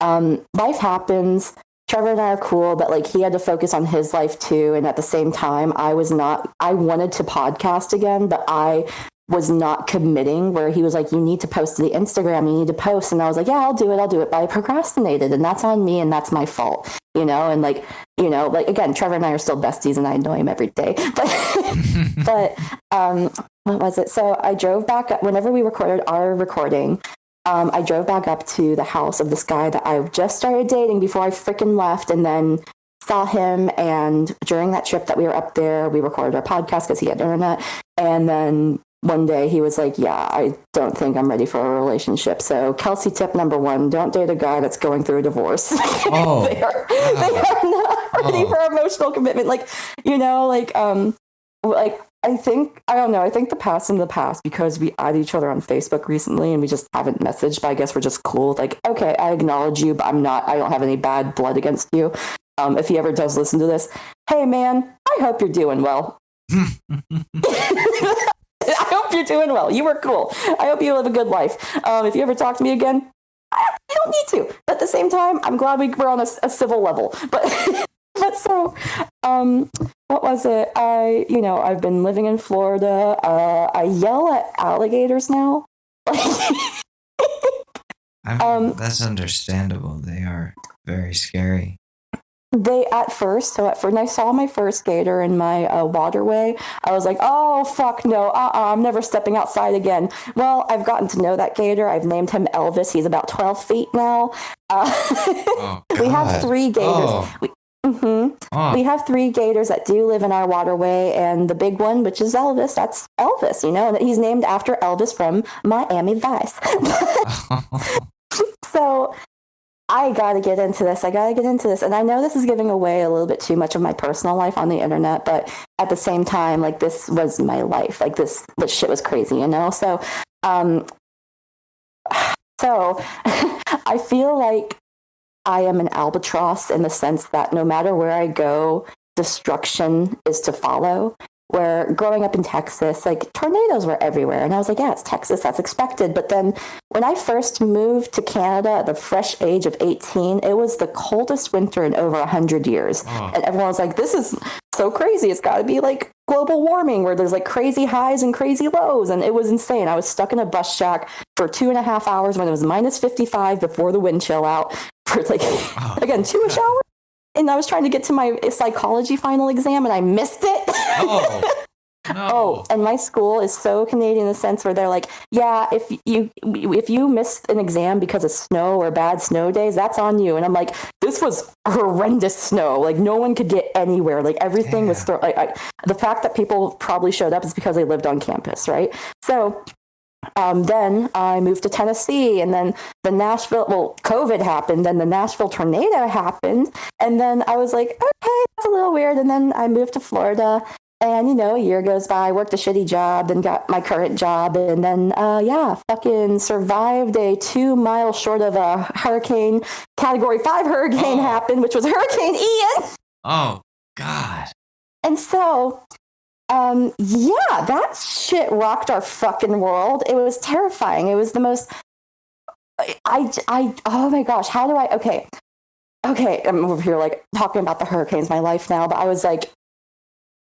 life happens. Trevor and I are cool, but like he had to focus on his life too. And at the same time, I wanted to podcast again, but I was not committing, where he was like, you need to post to the Instagram, you need to post. And I was like, yeah, I'll do it. But I procrastinated, and that's on me, and that's my fault, you know? And like, you know, like, again, Trevor and I are still besties, and I annoy him every day. But what was it? So I drove back up, whenever we recorded our recording, I drove back up to the house of this guy that I just started dating before I freaking left, and then saw him. And during that trip that we were up there, we recorded our podcast because he had internet. And then one day he was like, yeah, I don't think I'm ready for a relationship. So Kelsey, tip number 1, don't date a guy that's going through a divorce. They are not ready for emotional commitment. Like, you know, like I think the past in the past, because we added each other on Facebook recently and we just haven't messaged, but I guess we're just cool. Like, okay, I acknowledge you, but I don't have any bad blood against you. If he ever does listen to this, hey man, I hope you're doing well. I hope you're doing well. You were cool. I hope you live a good life. If you ever talk to me again, you don't need to. But at the same time, I'm glad we're on a civil level. But so, what was it? I've been living in Florida. I yell at alligators now. That's understandable. They are very scary. At first, when I saw my first gator in my waterway, I was like, oh, fuck no, I'm never stepping outside again. Well, I've gotten to know that gator. I've named him Elvis. He's about 12 feet now. We have 3 gators. We have 3 gators that do live in our waterway, and the big one, which is Elvis, that's Elvis, you know, and he's named after Elvis from Miami Vice. So I gotta get into this. And I know this is giving away a little bit too much of my personal life on the internet, but at the same time, like, this was my life. Like, this shit was crazy, you know? So, so I feel like I am an albatross in the sense that no matter where I go, destruction is to follow. Where growing up in Texas, like, tornadoes were everywhere. And I was like, yeah, it's Texas, that's expected. But then when I first moved to Canada at the fresh age of 18, it was the coldest winter in over 100 years. Oh. And everyone was like, this is so crazy. It's got to be like global warming where there's like crazy highs and crazy lows. And it was insane. I was stuck in a bus shack for 2.5 hours when it was minus 55 before the wind chill out for like, again, 2-ish hours. And I was trying to get to my psychology final exam and I missed it. Oh, no. Oh, and my school is so Canadian in the sense where they're like, yeah, if you missed an exam because of snow or bad snow days, that's on you. And I'm like, this was horrendous snow. Like, no one could get anywhere. Like, everything was the fact that people probably showed up is because they lived on campus, right? So then I moved to Tennessee, and then COVID happened, then the Nashville tornado happened, and then I was like, okay, that's a little weird, and then I moved to Florida, and, you know, a year goes by, I worked a shitty job, then got my current job, and then, fucking survived a 2 mile short of a hurricane, Category 5 hurricane happened, which was Hurricane Ian. Oh, God. And so... that shit rocked our fucking world. It was terrifying. It was the most, oh my gosh, how do I, okay, I'm over here like talking about the hurricanes, my life now, but I was like,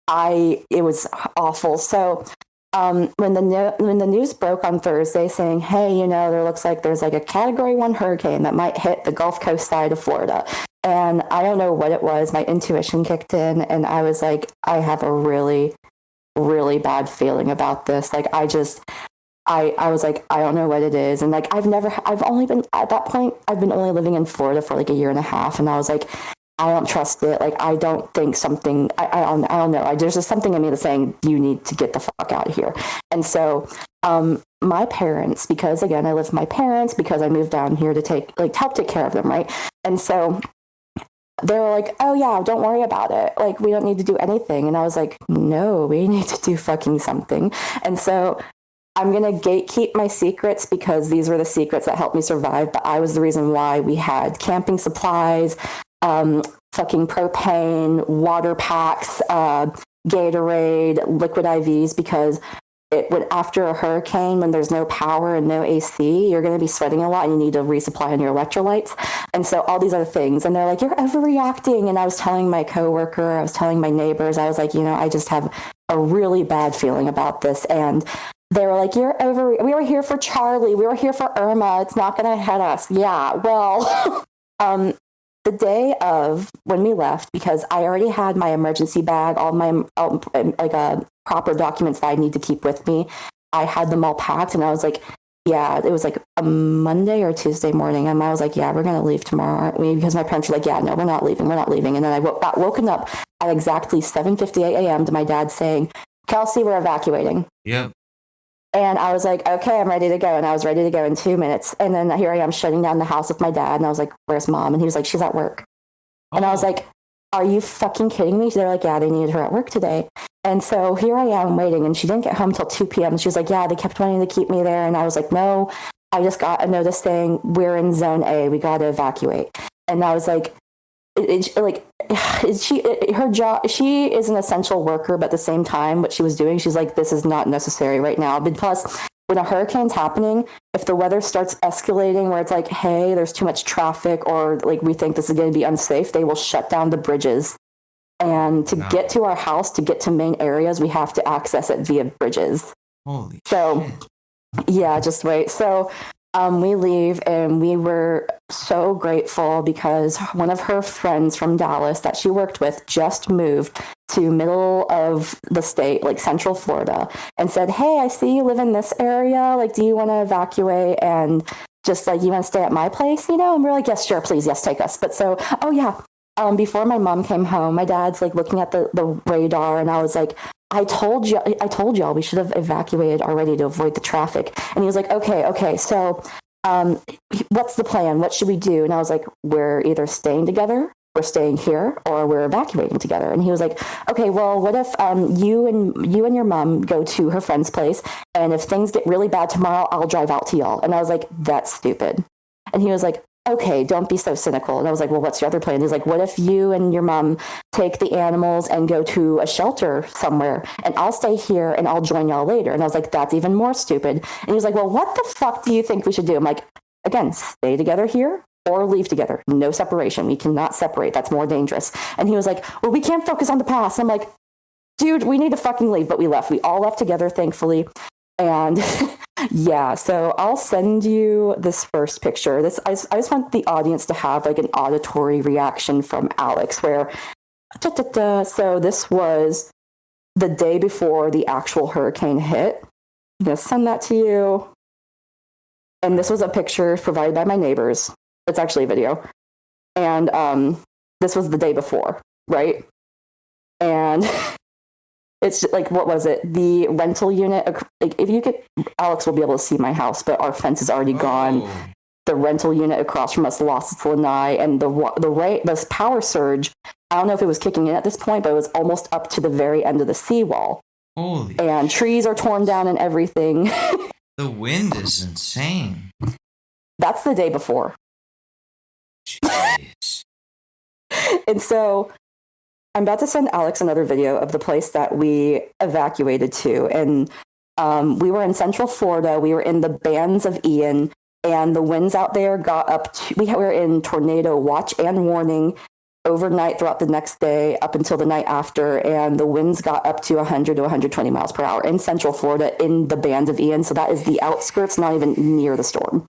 it was awful. So, when the news broke on Thursday saying, hey, you know, there looks like there's like a Category 1 hurricane that might hit the Gulf Coast side of Florida. And I don't know what it was. My intuition kicked in and I was like, I have a really, really bad feeling about this. Like, I was like, I don't know what it is. And like, I've only been at that point, I've been only living in Florida for like a year and a half. And I was like, I don't trust it. Like, I don't think something, I don't know. There's just something in me that's saying, you need to get the fuck out of here. And so, my parents, because again, I live with my parents because I moved down here to help take care of them. Right. And so they were like, oh yeah, don't worry about it. Like, we don't need to do anything. And I was like, no, we need to do fucking something. And so I'm going to gatekeep my secrets because these were the secrets that helped me survive. But I was the reason why we had camping supplies, fucking propane, water packs, Gatorade, liquid IVs, because after a hurricane, when there's no power and no AC, you're going to be sweating a lot and you need to resupply on your electrolytes. And so all these other things. And they're like, you're overreacting. And I was telling my coworker, I was telling my neighbors, I was like, you know, I just have a really bad feeling about this. And they were like, we were here for Charlie. We were here for Irma. It's not going to hit us. Yeah, well, the day of when we left, because I already had my emergency bag, all my proper documents that I need to keep with me, I had them all packed, and I was like, yeah, it was like a Monday or Tuesday morning, and I was like, yeah, we're going to leave tomorrow, aren't we? Because my parents were like, yeah, no, we're not leaving. And then I got woken up at exactly 7:58 a.m. to my dad saying, Kelsey, we're evacuating. Yeah. And I was like, okay, I'm ready to go. And I was ready to go in 2 minutes. And then here I am shutting down the house with my dad. And I was like, where's mom? And he was like, she's at work. Oh. And I was like, are you fucking kidding me? They're like, yeah, they needed her at work today. And so here I am waiting. And she didn't get home till 2 p.m. And she was like, yeah, they kept wanting to keep me there. And I was like, no, I just got a notice saying we're in zone A. We got to evacuate. And I was like, her job, she is an essential worker, but at the same time, what she was doing, she's like, this is not necessary right now. But plus, when a hurricane's happening, if the weather starts escalating where it's like, hey, there's too much traffic, or like we think this is going to be unsafe, they will shut down the bridges. And to get to our house, to get to main areas, we have to access it via bridges. Holy shit. Yeah, just wait. So we leave, and we were so grateful because one of her friends from Dallas that she worked with just moved to middle of the state, like Central Florida, and said, hey, I see you live in this area. Like, do you want to evacuate? And just like, you want to stay at my place, you know? And we're like, yes, sure, please. Yes, take us. But so, oh yeah. Before my mom came home, my dad's like looking at the radar, and I was like, I told y'all we should have evacuated already to avoid the traffic. And he was like, okay. So what's the plan? What should we do? And I was like, we're either staying together, we're staying here, or we're evacuating together. And he was like, okay, well, what if you and your mom go to her friend's place, and if things get really bad tomorrow, I'll drive out to y'all. And I was like, that's stupid. And he was like, okay, don't be so cynical. And I was like, well, what's your other plan? He's like, what if you and your mom take the animals and go to a shelter somewhere, and I'll stay here and I'll join y'all later? And I was like, that's even more stupid. And he was like, well, what the fuck do you think we should do? I'm like, again, stay together here or leave together. No separation. We cannot separate. That's more dangerous. And he was like, well, we can't focus on the past. I'm like, dude, we need to fucking leave. But we left. We all left together, thankfully. And yeah, so I'll send you this first picture. I just want the audience to have like an auditory reaction from Alex where, so this was the day before the actual hurricane hit. I'm going to send that to you. And this was a picture provided by my neighbors. It's actually a video. And this was the day before, right? And it's like, what was it? The rental unit, like if you could, Alex will be able to see my house, but our fence is already gone. The rental unit across from us lost its lanai, and the power surge, I don't know if it was kicking in at this point, but it was almost up to the very end of the seawall. Holy and trees are torn down and everything. The wind is insane. That's the day before. Jeez. And so I'm about to send Alex another video of the place that we evacuated to. And we were in Central Florida. We were in the bands of Ian, and the winds out there got up to, we were in tornado watch and warning overnight throughout the next day up until the night after. And the winds got up to 100 to 120 miles per hour in Central Florida in the bands of Ian. So that is the outskirts, not even near the storm.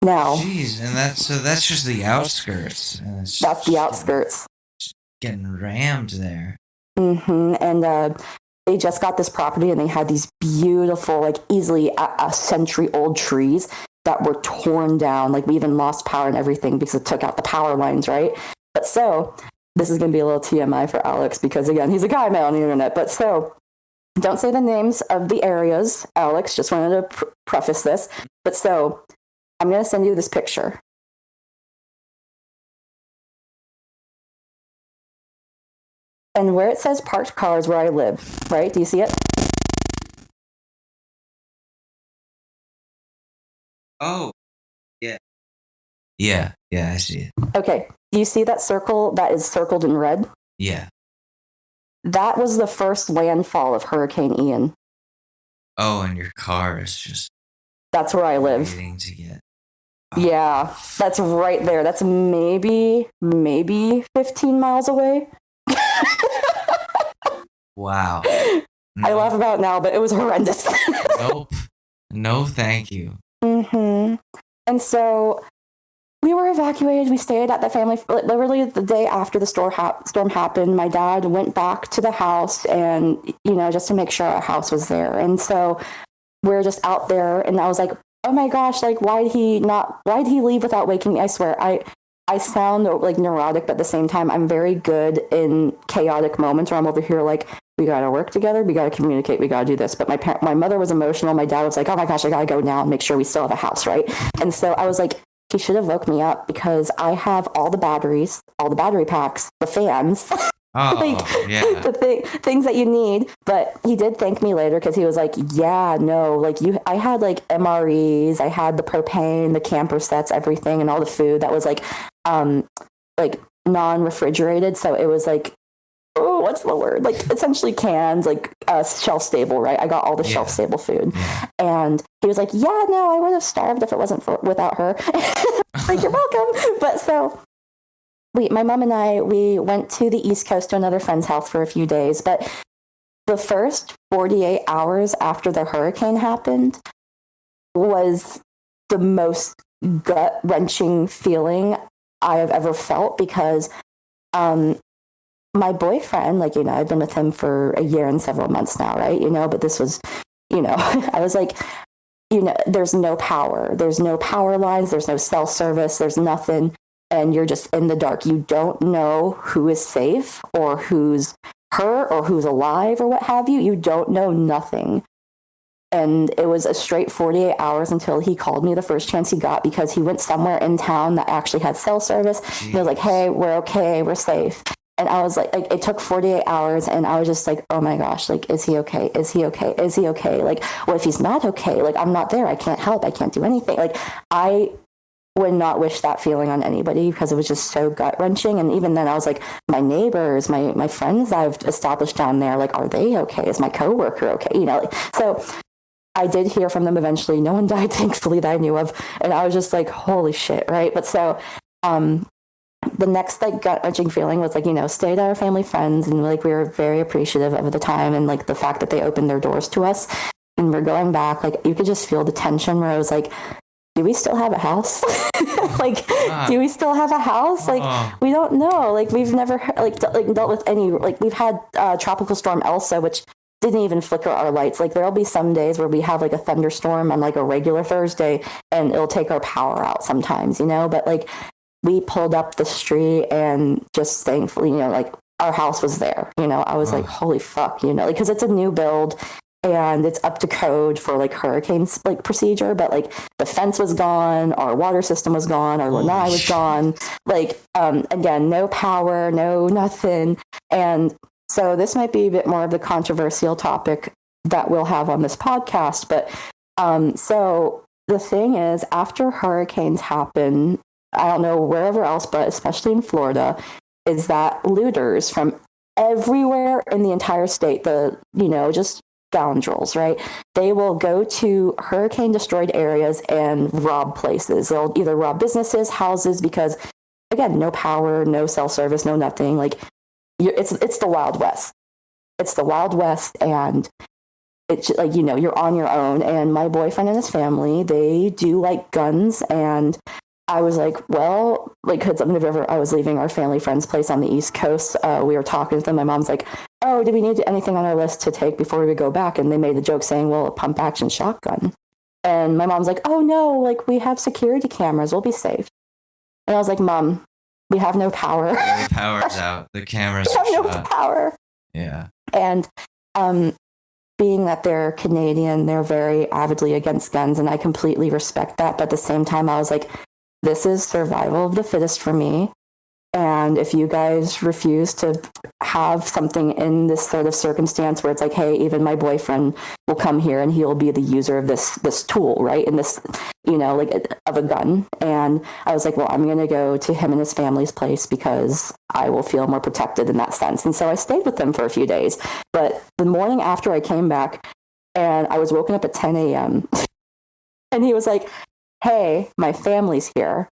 Now, jeez, and that's just the outskirts. That's the outskirts. Getting rammed there. Mm-hmm. And they just got this property, and they had these beautiful, like easily a century-old trees that were torn down. Like we even lost power and everything because it took out the power lines, right? But so this is going to be a little TMI for Alex because again, he's a guy man on the internet. But so don't say the names of the areas, Alex. Just wanted to preface this. But so I'm going to send you this picture. And where it says parked cars where I live, right? Do you see it? Oh, yeah. Yeah, I see it. Okay. Do you see that circle that is circled in red? Yeah. That was the first landfall of Hurricane Ian. Oh, and your car is just... That's where I live. Waiting to get... Yeah, that's right there. That's maybe 15 miles away. Wow. No. I laugh about it now, but it was horrendous. Nope. No, thank you. Mm-hmm. And so we were evacuated. We stayed at the family. Literally the day after the storm happened, my dad went back to the house and, just to make sure our house was there. And so we're just out there, and I was like, oh my gosh, like, why'd he leave without waking me? I swear, I sound like neurotic, but at the same time, I'm very good in chaotic moments where I'm over here like, we got to work together, we got to communicate, we got to do this. But my mother was emotional. My dad was like, oh my gosh, I got to go now and make sure we still have a house, right? And so I was like, he should have woke me up because I have all the batteries, all the battery packs, the fans. Oh, yeah. The things that you need. But he did thank me later because he was like, yeah, no, like I had like MREs, I had the propane, the camper sets, everything, and all the food that was like non-refrigerated. So it was like, oh, what's the word? Like essentially cans, like shelf stable, right? I got all the shelf stable food. Yeah. And he was like, yeah, no, I would have starved if it wasn't without her. Like, you're welcome. But so my mom and I, we went to the East Coast to another friend's house for a few days. But the first 48 hours after the hurricane happened was the most gut-wrenching feeling I have ever felt because my boyfriend, like, I've been with him for a year and several months now, right? But this was, I was like, there's no power. There's no power lines. There's no cell service. There's nothing. And you're just in the dark. You don't know who is safe or who's her or who's alive or what have you. You don't know nothing. And it was a straight 48 hours until he called me the first chance he got, because he went somewhere in town that actually had cell service. He was like, hey, we're okay, we're safe. And I was like, it took 48 hours, and I was just like, oh my gosh, like, is he okay? Is he okay? Is he okay? Like, what if he's not okay? Like, I'm not there. I can't help. I can't do anything. Like, I would not wish that feeling on anybody, because it was just so gut wrenching. And even then I was like, my neighbors, my friends I've established down there, like, are they okay? Is my coworker okay? You know, like, so I did hear from them eventually. No one died, thankfully, that I knew of. And I was just like, holy shit, right? But so the next like gut-wrenching feeling was like, you know, stayed at our family friends, and like we were very appreciative of the time and like the fact that they opened their doors to us. And we're going back, like you could just feel the tension where I was like, do we still have a house? Like, do we still have a house? Like, we don't know. Like, we've never like dealt with any, like we've had Tropical Storm Elsa, which didn't even flicker our lights. Like, there'll be some days where we have like a thunderstorm on like a regular Thursday, and it'll take our power out sometimes, you know. But like, we pulled up the street, and just thankfully, you know, like our house was there. You know, I was like, holy fuck, you know, like, because it's a new build and it's up to code for like hurricanes like procedure. But like the fence was gone, our water system was gone, our lanai was gone. Like, again, no power, no nothing. And so this might be a bit more of the controversial topic that we'll have on this podcast. But so the thing is, after hurricanes happen, I don't know wherever else, but especially in Florida, is that looters from everywhere in the entire state, the, you know, just scoundrels, right? They will go to hurricane destroyed areas and rob places. They'll either rob businesses, houses, because again, no power, no cell service, no nothing. Like, it's the Wild West. It's the Wild West, and it's like, you know, you're on your own. And my boyfriend and his family, they do like guns. And I was like, well, like, because I was leaving our family friend's place on the East Coast. We were talking to them. My mom's like, oh, do we need anything on our list to take before we go back? And they made the joke saying, well, a pump action shotgun. And my mom's like, oh no, like, we have security cameras. We'll be safe. And I was like, Mom, we have no power. The power's out. The cameras we have are no power. Yeah. And being that they're Canadian, they're very avidly against guns, and I completely respect that. But at the same time, I was like, this is survival of the fittest for me. And if you guys refuse to have something in this sort of circumstance where it's like, hey, even my boyfriend will come here and he'll be the user of this tool, right? In this, you know, like of a gun. And I was like, well, I'm going to go to him and his family's place because I will feel more protected in that sense. And so I stayed with them for a few days. But the morning after I came back, and I was woken up at 10 a.m. and he was like, hey, my family's here.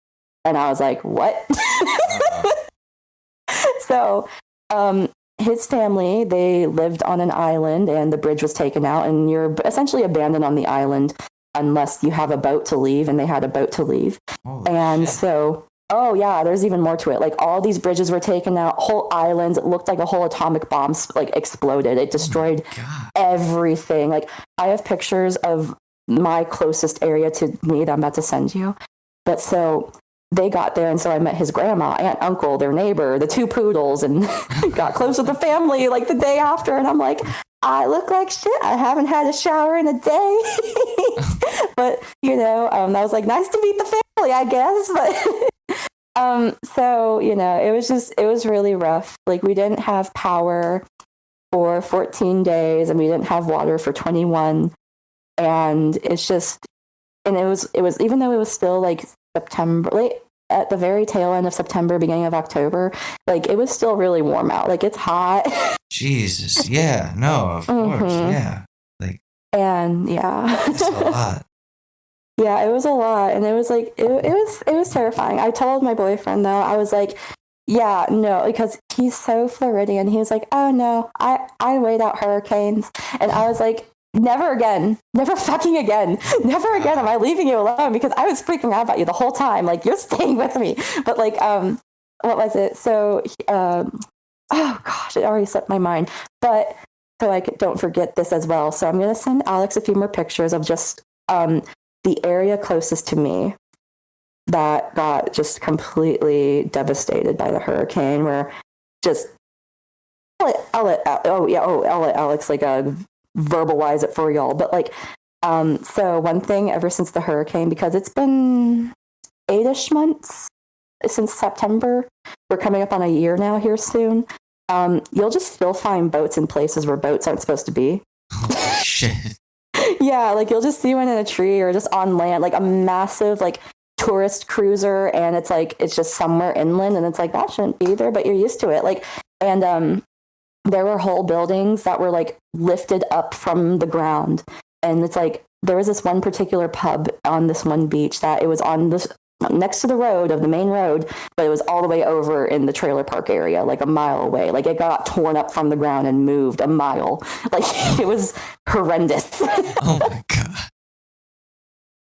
And I was like, what? So his family, they lived on an island, and the bridge was taken out, and you're essentially abandoned on the island unless you have a boat to leave, and they had a boat to leave. Holy shit. So, oh yeah, there's even more to it. Like, all these bridges were taken out, whole islands. It looked like a whole atomic bomb like exploded. It destroyed everything. Like, I have pictures of my closest area to me that I'm about to send you. But so they got there, and so I met his grandma, aunt, uncle, their neighbor, the two poodles, and got close with the family like the day after. And I'm like, I look like shit. I haven't had a shower in a day. But, you know, I was like, nice to meet the family, I guess. But so, you know, it was really rough. Like, we didn't have power for 14 days, and we didn't have water for 21. And it's just, and it was, even though it was still like September, late at the very tail end of September, beginning of October, like, it was still really warm out. Like, it's hot. Jesus. Yeah. No, of course. Yeah. Like, and yeah. That's a lot. Yeah, it was a lot. And it was like, it was terrifying. I told my boyfriend though, I was like, yeah, no, because he's so Floridian. He was like, oh no, I wait out hurricanes. And I was like, never again, never fucking again, never again am I leaving you alone, because I was freaking out about you the whole time. Like, you're staying with me. But like, what was it? So, oh gosh, it already slipped my mind. But so I don't forget this as well. So I'm going to send Alex a few more pictures of just the area closest to me that got just completely devastated by the hurricane, where just I'll let Alex like verbalize it for y'all. But like, so one thing ever since the hurricane, because it's been 8-ish months since September, we're coming up on a year now here soon. You'll just still find boats in places where boats aren't supposed to be. Oh, shit. Yeah, like you'll just see one in a tree or just on land, like a massive like tourist cruiser, and it's just somewhere inland, and it's like that shouldn't be there, but you're used to it. Like, and there were whole buildings that were like lifted up from the ground, and it's like there was this one particular pub on this one beach that it was on this next to the road of the main road, but it was all the way over in the trailer park area, like a mile away. Like it got torn up from the ground and moved a mile. Like it was horrendous. Oh my God.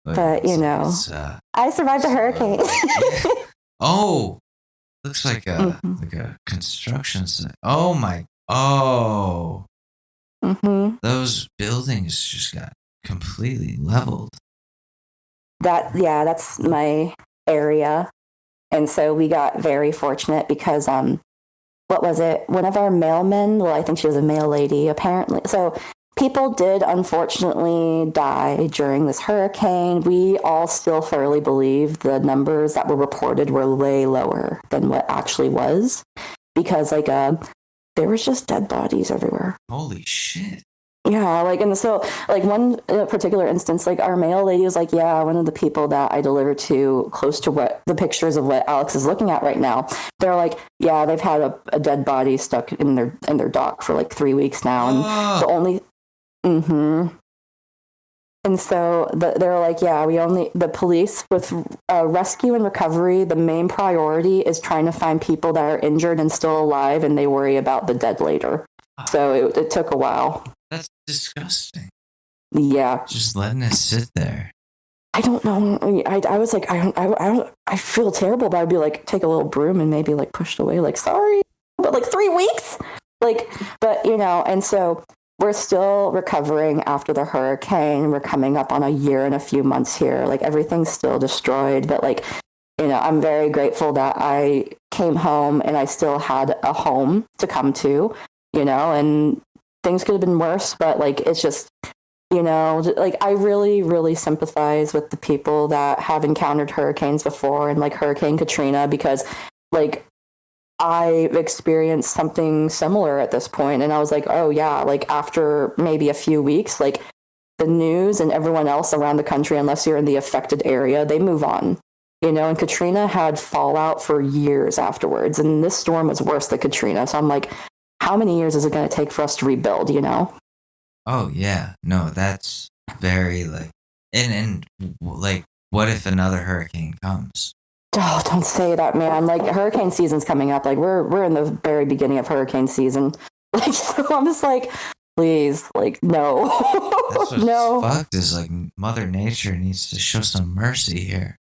But you know, I survived the hurricane. Oh, looks like a construction site. Oh my. Oh. Those buildings just got completely leveled. That's my area. And so we got very fortunate because what was it? One of our mailmen, well, I think she was a mail lady, apparently. So people did unfortunately die during this hurricane. We all still thoroughly believe the numbers that were reported were way lower than what actually was, because like there was just dead bodies everywhere. Holy shit. Yeah, like, and so, like, one particular instance, like, our mail lady was like, yeah, one of the people that I delivered to close to what the pictures of what Alex is looking at right now, they're like, yeah, they've had a dead body stuck in their dock for like 3 weeks now, and the only, and so they're like, yeah, the police with rescue and recovery, the main priority is trying to find people that are injured and still alive, and they worry about the dead later. So it took a while. That's disgusting. Yeah. Just letting it sit there. I don't know. I was like, I feel terrible, but I'd be like, take a little broom and maybe like push it away, like, sorry. But like 3 weeks? Like, but you know, and so we're still recovering after the hurricane. We're coming up on a year and a few months here. Like everything's still destroyed, but like, you know, I'm very grateful that I came home and I still had a home to come to, you know, and things could have been worse, but like, it's just, you know, like I really, really sympathize with the people that have encountered hurricanes before and like Hurricane Katrina, because like I've experienced something similar at this point. And I was like, oh yeah, like after maybe a few weeks, like the news and everyone else around the country, unless you're in the affected area, they move on, you know, and Katrina had fallout for years afterwards. And this storm was worse than Katrina. So I'm like, how many years is it going to take for us to rebuild, you know? Oh, yeah. No, that's very like, and like, what if another hurricane comes? Oh, don't say that, man. Like, hurricane season's coming up. Like, we're in the very beginning of hurricane season. Like, so I'm just like, please, like, no. That's what's no. fucked is like Mother Nature needs to show some mercy here.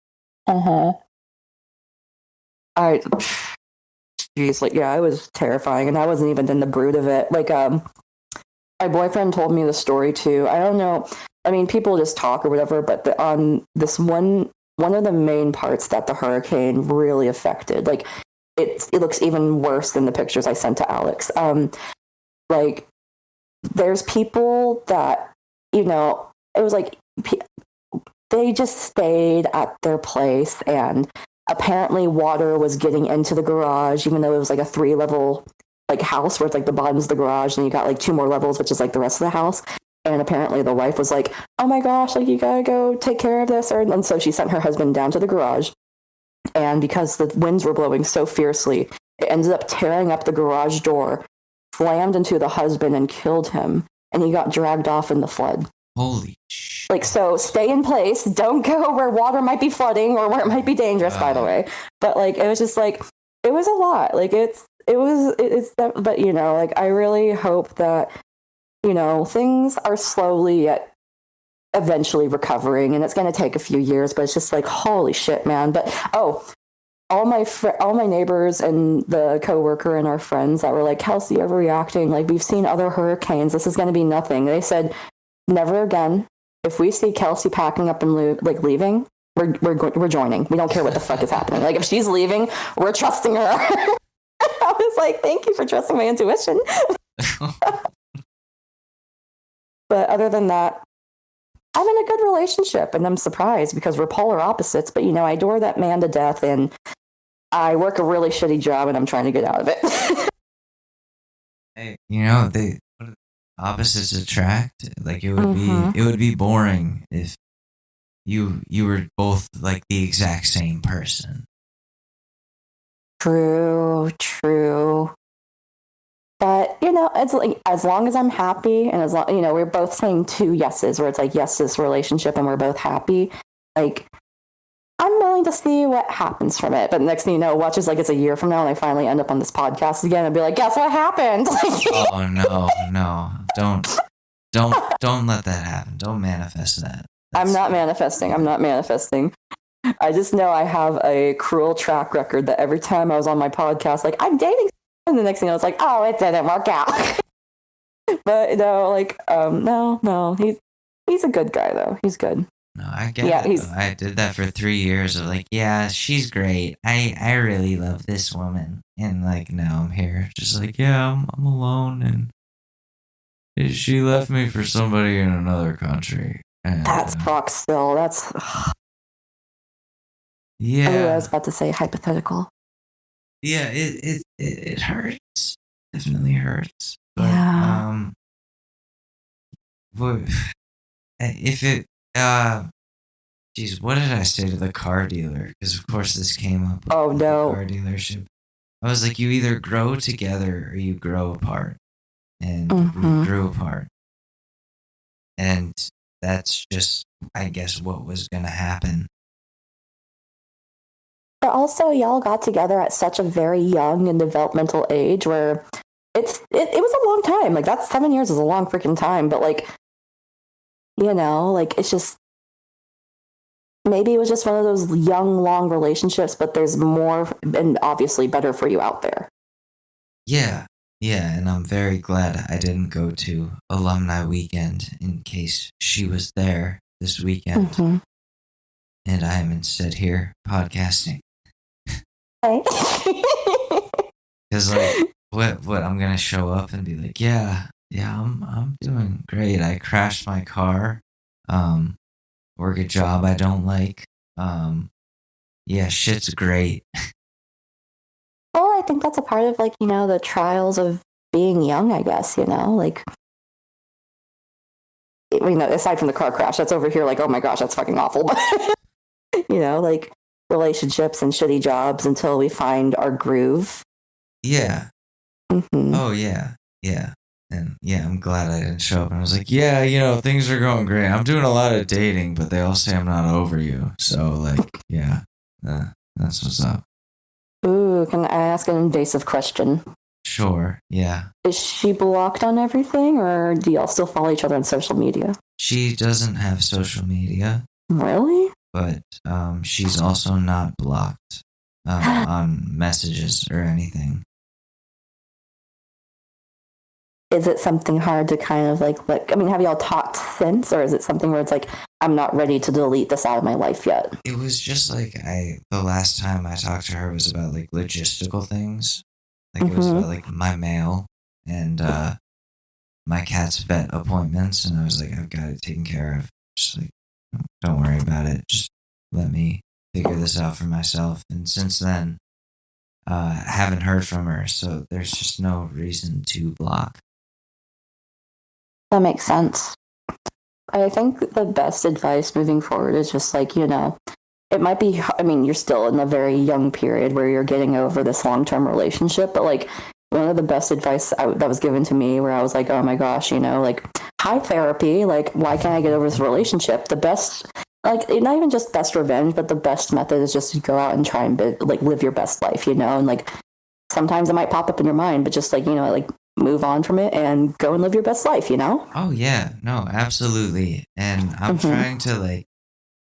Jeez, like, yeah, it was terrifying, and I wasn't even in the brood of it. Like, my boyfriend told me the story too. I don't know. I mean, people just talk or whatever, but on this one of the main parts that the hurricane really affected, like, it looks even worse than the pictures I sent to Alex. Like, there's people that, you know, it was like they just stayed at their place, and apparently water was getting into the garage, even though it was like a 3-level like house where it's like the bottom's the garage and you got like 2 more levels, which is like the rest of the house. And apparently the wife was like, oh my gosh, like you gotta go take care of this. And so she sent her husband down to the garage. And because the winds were blowing so fiercely, it ended up tearing up the garage door, slammed into the husband and killed him. And he got dragged off in the flood. Holy shit. Like, so stay in place. Don't go where water might be flooding or where it might be dangerous, by the way. But like, it was just like, it was a lot. Like it's that, but you know, like I really hope that, you know, things are slowly yet eventually recovering, and it's going to take a few years, but it's just like, holy shit, man. But, all my neighbors and the coworker and our friends that were like, Kelsey, overreacting. Like, we've seen other hurricanes. This is going to be nothing. They said, never again. If we see Kelsey packing up and leaving, we're joining. We don't care what the fuck is happening. Like, if she's leaving, we're trusting her. I was like, thank you for trusting my intuition. But other than that, I'm in a good relationship, and I'm surprised because we're polar opposites. But, I adore that man to death, and I work a really shitty job, and I'm trying to get out of it. Hey, they opposites attract. Like it would be boring if you were both like the exact same person. True. But, it's like, as long as I'm happy and as long, we're both saying 2 yeses, where it's like, yes, this relationship, and we're both happy. Like, I'm willing to see what happens from it. But next thing you know, watch as like it's a year from now and I finally end up on this podcast again and be like, guess what happened? Oh, no. Don't let that happen. Don't manifest that. I'm not manifesting. I just know I have a cruel track record that every time I was on my podcast, like, I'm dating, and the next thing I was like, oh, it didn't work out. But no, he's a good guy though. He's good. No, I get it. I did that for 3 years of like, yeah, she's great. I really love this woman. And like now I'm here just like, yeah, I'm alone, and she left me for somebody in another country. And, that's fuck still. That's yeah. I was about to say hypothetical. Yeah, it hurts. Definitely hurts. But, yeah. But if it geez, what did I say to the car dealer? Because of course this came up. Oh no. The car dealership. I was like, you either grow together or you grow apart, and we grew apart, and that's just, I guess, what was gonna happen. But also, y'all got together at such a very young and developmental age where it was a long time. Like, that's 7 years is a long freaking time. But like, like it's just, maybe it was just one of those young, long relationships, but there's more and obviously better for you out there. Yeah, and I'm very glad I didn't go to alumni weekend in case she was there this weekend. And I am instead here podcasting. Because like, what I'm gonna show up and be like, yeah, I'm doing great. I crashed my car, work a job I don't like. Yeah, shit's great. Well, I think that's a part of like, the trials of being young, I guess, like, aside from the car crash, that's over here like, oh my gosh, that's fucking awful. But, like relationships and shitty jobs until we find our groove. Yeah. Oh, yeah. And yeah, I'm glad I didn't show up. And I was like, yeah, things are going great. I'm doing a lot of dating, but they all say I'm not over you. So, like, yeah, that's what's up. Ooh, can I ask an invasive question? Sure, yeah. Is she blocked on everything, or do y'all still follow each other on social media? She doesn't have social media. Really? But she's also not blocked on messages or anything. Is it something hard to kind of like, have y'all talked since, or is it something where it's like, I'm not ready to delete this out of my life yet? It was just like the last time I talked to her was about like logistical things. Like it was about like my mail and my cat's vet appointments, and I was like, I've got it taken care of. Just like, don't worry about it. Just let me figure this out for myself. And since then, haven't heard from her, so there's just no reason to block. That makes sense. I think the best advice moving forward is just like, it might be, you're still in a very young period where you're getting over this long-term relationship, but like one of the best advice that was given to me where I was like, oh my gosh, like, hi therapy, like, why can't I get over this relationship? The best, like, not even just best revenge, but the best method is just to go out and try and live your best life, and like, sometimes it might pop up in your mind, but just like, like, move on from it and go and live your best life, Oh yeah, no, absolutely. And I'm trying to like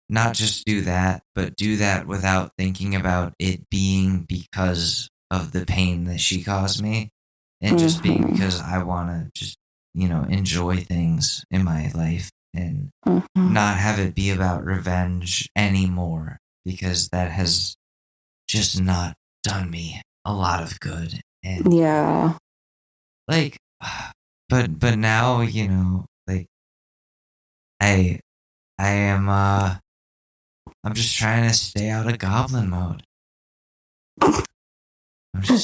not just do that, but do that without thinking about it being because of the pain that she caused me, and just being because I want to just, enjoy things in my life and not have it be about revenge anymore, because that has just not done me a lot of good. And Yeah. like, but now, like I I am I'm just trying to stay out of Goblin Mode.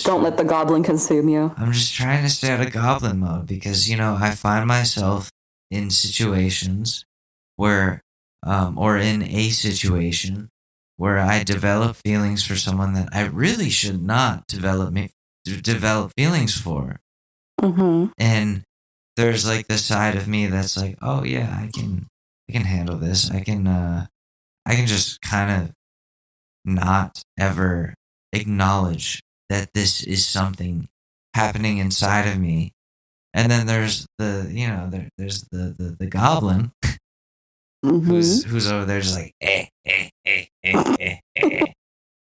Don't let the goblin consume you. I'm just trying to stay out of Goblin Mode because I find myself in situations where, or in a situation where I develop feelings for someone that I really should not develop feelings for. Mm-hmm. And there's like the side of me that's like, oh yeah, I can handle this. I can just kind of not ever acknowledge that this is something happening inside of me. And then there's there's the goblin Mm-hmm. who's over there just like,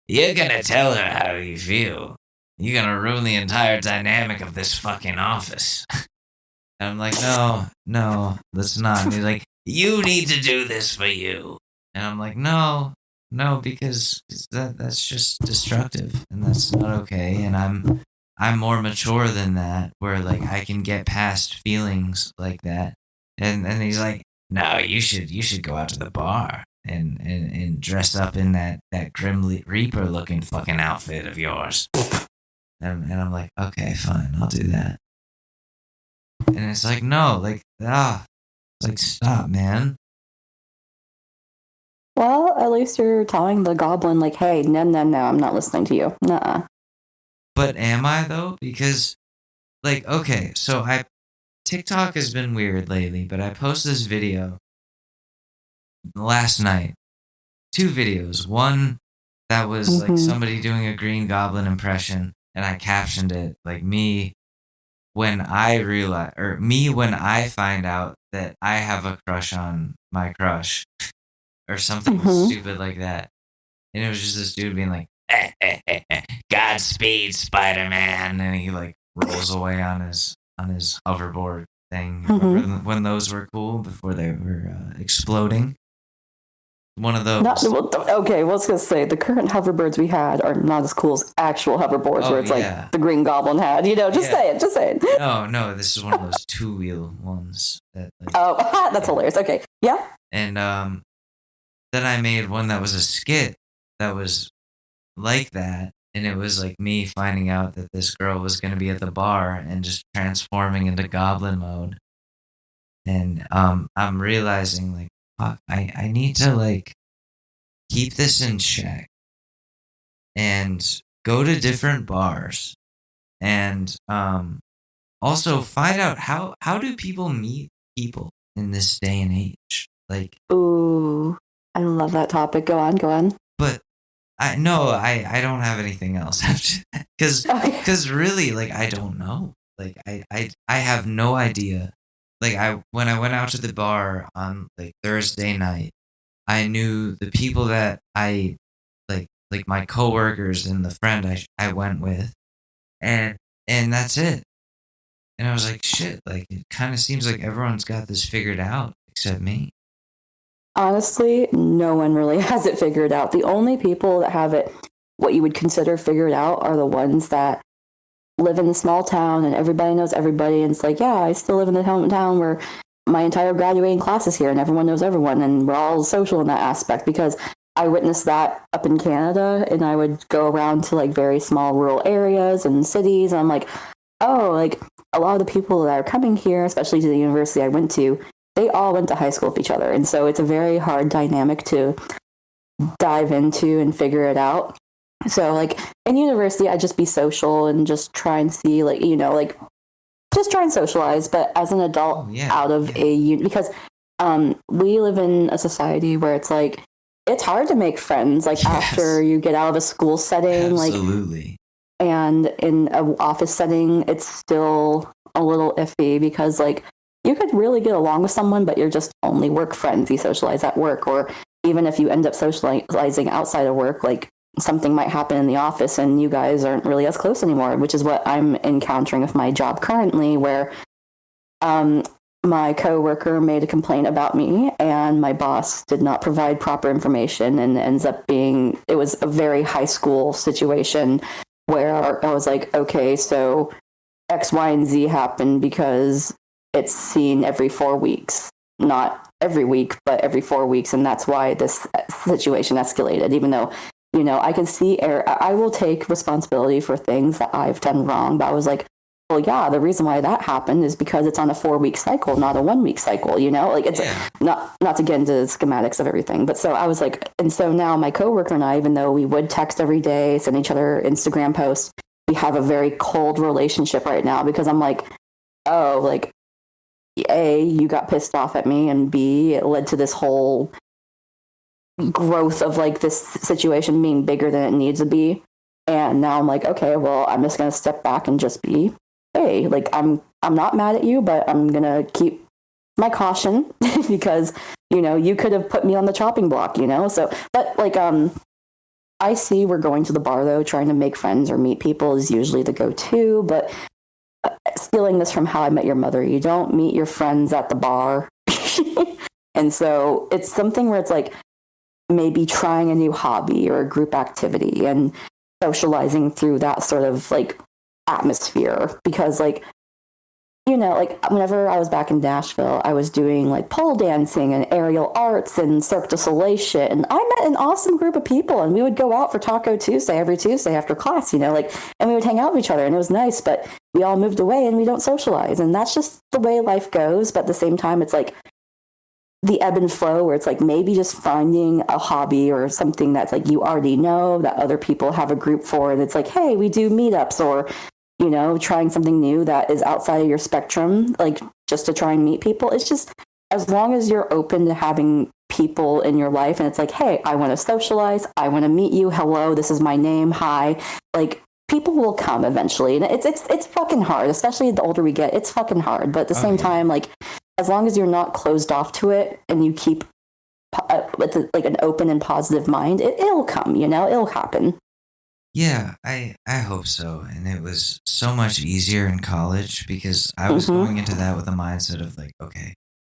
you're gonna tell her how you feel. You're gonna ruin the entire dynamic of this fucking office. And I'm like, no, that's not. And he's like, you need to do this for you. And I'm like, no, because that's just destructive, and that's not okay. And I'm more mature than that, where like I can get past feelings like that. And he's like, no, you should go out to the bar and dress up in that Grim Reaper looking fucking outfit of yours. And I'm like, okay, fine, I'll do that. And it's like, no, like, it's like, stop, man. Well, at least you're telling the goblin, like, hey, no, I'm not listening to you. Nuh-uh. But am I though? Because, like, okay, so TikTok has been weird lately, but I posted this video last night. 2 videos. One that was like somebody doing a Green Goblin impression, and I captioned it like me when I find out that I have a crush on my crush, or something stupid like that. And it was just this dude being like, Godspeed, Spider-Man, and he like rolls away on his hoverboard thing. Remember when those were cool before they were exploding? One of those. Okay, I was gonna say the current hoverboards we had are not as cool as actual hoverboards, where it's like the Green Goblin had. Just say it. No, this is one of those 2-wheel ones. That, like, that's hilarious. Okay, yeah. And then I made one that was a skit that was like that, and it was like me finding out that this girl was gonna be at the bar and just transforming into Goblin Mode. And I'm realizing like, fuck, I need to like keep this in check and go to different bars, and also find out how do people meet people in this day and age. Like, ooh, I love that topic. Go on. But I don't have anything else after that, because really, like, I don't know. Like, I have no idea. Like, when I went out to the bar on like Thursday night, I knew the people that I like my coworkers and the friend I went with, and that's it. And I was like, shit, like, it kind of seems like everyone's got this figured out except me. Honestly, no one really has it figured out. The only people that have it, what you would consider figured out, are the ones that live in the small town and everybody knows everybody. And it's like, yeah, I still live in the hometown where my entire graduating class is here and everyone knows everyone, and we're all social in that aspect, because I witnessed that up in Canada, and I would go around to like very small rural areas and cities, and I'm like, oh, like a lot of the people that are coming here, especially to the university I went to, they all went to high school with each other. And so it's a very hard dynamic to dive into and figure it out. So like in university, I'd just be social and just try and see, like, like just try and socialize. But as an adult, out of because we live in a society where it's like, it's hard to make friends, like after you get out of a school setting. Absolutely. And in an office setting, it's still a little iffy, because like you could really get along with someone, but you're just only work friends. You socialize at work, or even if you end up socializing outside of work, like something might happen in the office and you guys aren't really as close anymore, which is what I'm encountering with my job currently, where my coworker made a complaint about me and my boss did not provide proper information, and it was a very high school situation where I was like, okay, so X, Y, and Z happened because it's seen every 4 weeks. Not every week, but every 4 weeks. And that's why this situation escalated, even though, I can see I will take responsibility for things that I've done wrong. But I was like, well, yeah, the reason why that happened is because it's on a 4 week cycle, not a 1 week cycle, like it's not to get into the schematics of everything. But so I was like, and so now my coworker and I, even though we would text every day, send each other Instagram posts, we have a very cold relationship right now because I'm like, oh, like, A, you got pissed off at me, and B, it led to this whole growth of like this situation being bigger than it needs to be. And now I'm like, okay, well, I'm just going to step back and just be, hey, like, I'm not mad at you, but I'm going to keep my caution because, you could have put me on the chopping block, So, but like, I see we're going to the bar though, trying to make friends or meet people is usually the go-to, but stealing this from How I Met Your Mother, you don't meet your friends at the bar. And so it's something where it's like maybe trying a new hobby or a group activity and socializing through that sort of like atmosphere. Because like, like whenever I was back in Nashville, I was doing like pole dancing and aerial arts and Cirque du Soleil shit. And I met an awesome group of people, and we would go out for Taco Tuesday every Tuesday after class, like, and we would hang out with each other, and it was nice, but we all moved away and we don't socialize. And that's just the way life goes. But at the same time, it's like the ebb and flow where it's like maybe just finding a hobby or something that's like you already know that other people have a group for. And it's like, hey, we do meetups, or trying something new that is outside of your spectrum, like just to try and meet people. It's just, as long as you're open to having people in your life and it's like, hey, I want to socialize, I want to meet you, hello, this is my name, hi, like people will come eventually. And it's fucking hard, especially the older we get, it's fucking hard. But at the same time, like, as long as you're not closed off to it and you keep with like an open and positive mind, it'll come, it'll happen. Yeah, I hope so. And it was so much easier in college because I was going into that with a mindset of like, okay,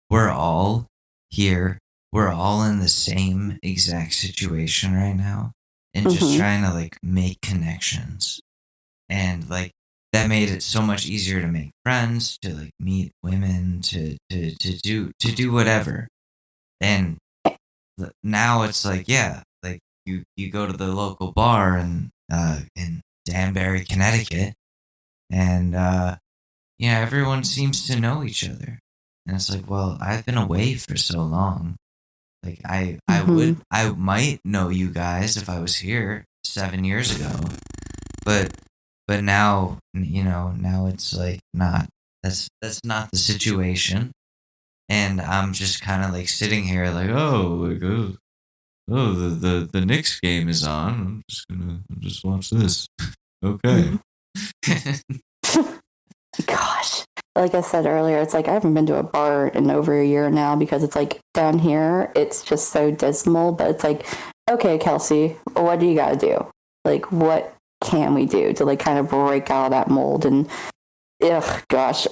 we're all here. We're all in the same exact situation right now. And just trying to like make connections. And like that made it so much easier to make friends, to like meet women, to do whatever. And now it's like, yeah, like you go to the local bar and in Danbury, Connecticut, and everyone seems to know each other, and it's like, well, I've been away for so long, like I might know you guys if I was here 7 years ago, but now now it's like not that's not the situation, and I'm just kind of like sitting here like, the Knicks game is on. I'm just watch this. Okay. Gosh, like I said earlier, it's like I haven't been to a bar in over a year now because it's like down here, it's just so dismal. But it's like, okay, Kelsey, what do you got to do? Like, what can we do to like kind of break out of that mold? And gosh.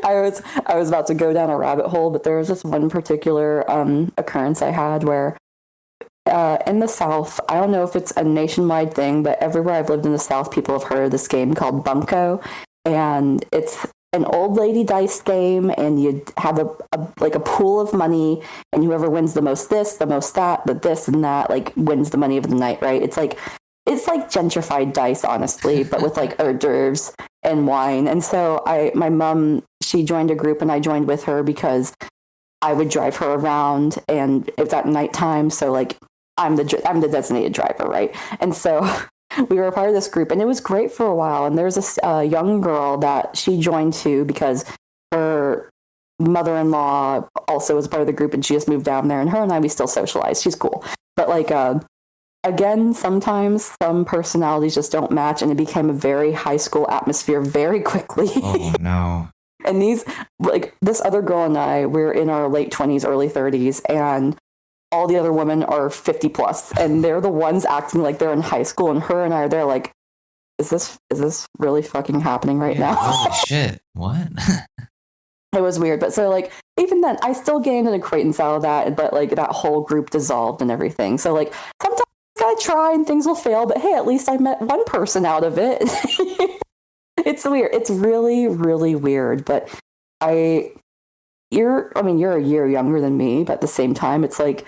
I was about to go down a rabbit hole, but there was this one particular occurrence I had where in the South, I don't know if it's a nationwide thing, but everywhere I've lived in the South, people have heard of this game called Bunko, and it's an old lady dice game, and you have a pool of money, and whoever wins the most this, the most that, the this and that, like wins the money of the night, right? It's like gentrified dice, honestly, but with like hors d'oeuvres and wine. And so my mom, she joined a group and I joined with her because I would drive her around and it was at nighttime. So like I'm the designated driver, right? And so we were a part of this group and it was great for a while. And there's this young girl that she joined too because her mother-in-law also was part of the group and she just moved down there, and her and I, we still socialize. She's cool. But like, again, sometimes some personalities just don't match, and it became a very high school atmosphere very quickly. Oh, no. And this other girl and I, we're in our late 20s, early 30s, and all the other women are 50 plus, and they're the ones acting like they're in high school, and her and I are there like, is this really fucking happening right now? Holy shit. What? It was weird. But so like, even then, I still gained an acquaintance out of that, but like that whole group dissolved and everything. So like, sometimes you gotta try and things will fail, but hey, at least I met one person out of it. It's weird. It's really, really weird. But you're a year younger than me, but at the same time, it's like,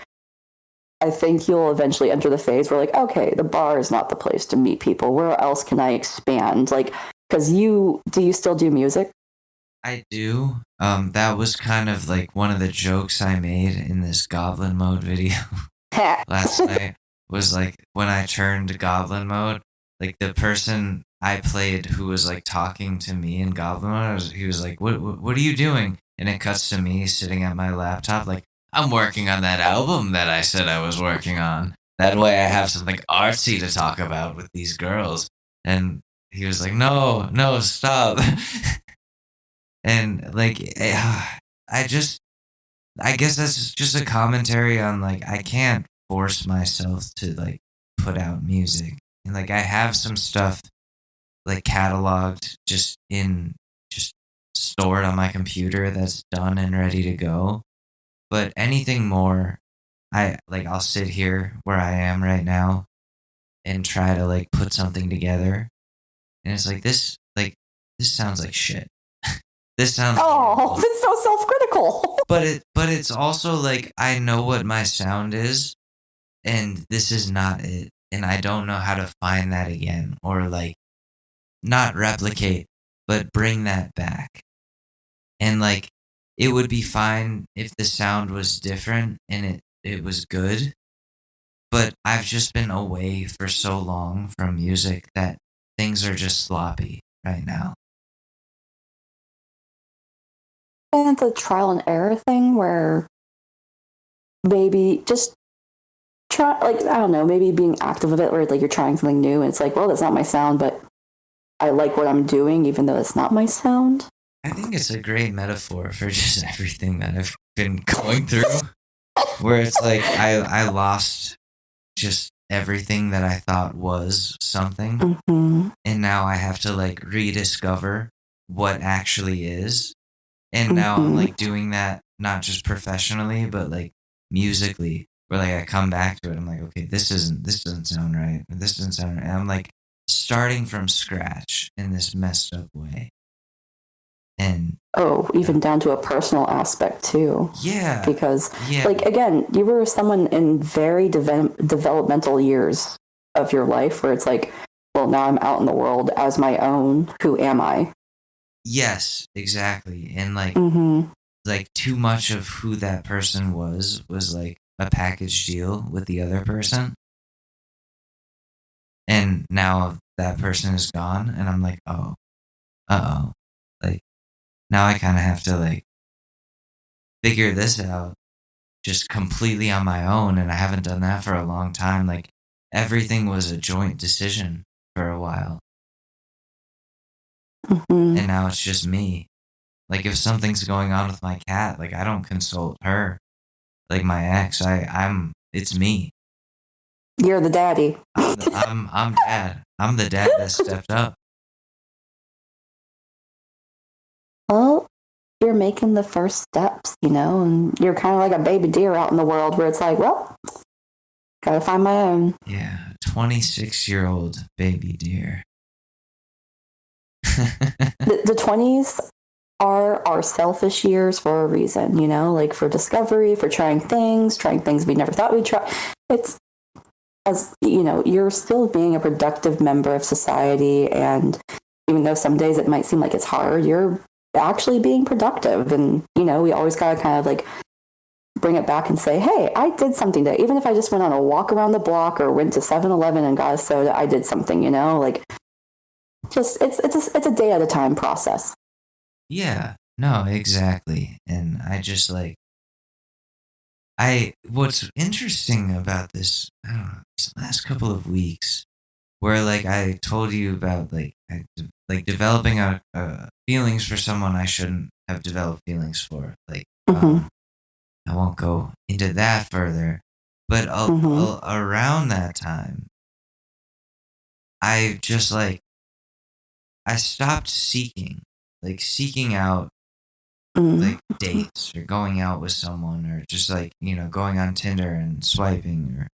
I think you'll eventually enter the phase where, like, okay, the bar is not the place to meet people. Where else can I expand? Like, because do you still do music? I do. That was kind of like one of the jokes I made in this Goblin Mode video last night. Was like when I turned Goblin Mode, like the person I played who was like talking to me in Goblin Mode, he was like, "What are you doing?" And it cuts to me sitting at my laptop, like, "I'm working on that album that I said I was working on. That way, I have something artsy to talk about with these girls." And he was like, "No, no, stop." And like, I guess that's just a commentary on like I can't force myself to like put out music, and like I have some stuff like cataloged just stored on my computer that's done and ready to go. But anything more, I'll sit here where I am right now and try to like put something together, and it's like this sounds like shit. This sounds Oh, it's so self-critical. but it's also like I know what my sound is, and this is not it, and I don't know how to find that again, or like not replicate but bring that back. And like it would be fine if the sound was different and it was good, but I've just been away for so long from music that things are just sloppy right now. And it's a trial and error thing where maybe just try, like, I don't know, maybe being active of it, where like you're trying something new and it's like, well, that's not my sound, but I like what I'm doing even though it's not my sound. I think it's a great metaphor for just everything that I've been going through, where it's like I lost just everything that I thought was something, Mm-hmm. and now I have to like rediscover what actually is. And now I'm like doing that not just professionally, but like musically, where like I come back to it, I'm like, okay, this doesn't sound right, or this doesn't sound right. And I'm like starting from scratch in this messed up way. And Oh, even down to a personal aspect too. yeah, Because, yeah, like, again, you were someone in very developmental years of your life where it's like, well, now I'm out in the world as my own. Who am I? yes, exactly. And Mm-hmm. like too much of who that person was like a package deal with the other person. And now that person is gone, and I'm like, oh, uh-oh. Like now I kind of have to like figure this out just completely on my own, and I haven't done that for a long time. Like everything was a joint decision for a while, Mm-hmm. and now it's just me. Like if something's going on with my cat, like I don't consult her. Like my ex, it's me. You're the daddy. I'm dad. I'm the dad that stepped up. Well, you're making the first steps, and you're kind of like a baby deer out in the world where it's like, well, gotta find my own. Yeah, 26-year-old baby deer. The 20s are our selfish years for a reason, like for discovery, for trying things we never thought we'd try. It's, as you're still being a productive member of society, and even though some days it might seem like it's hard, you're actually being productive. And we always gotta kind of like bring it back and say, hey, I did something today. Even if I just went on a walk around the block or went to 7-Eleven and got a soda, I did something, like just it's a day at a time process. Yeah, no, exactly. And I just like what's interesting about this, I don't know, these last couple of weeks, where like I told you about like developing feelings for someone I shouldn't have developed feelings for. Like I won't go into that further, but around that time, I just like I stopped seeking out like dates or going out with someone, or just like going on Tinder and swiping, or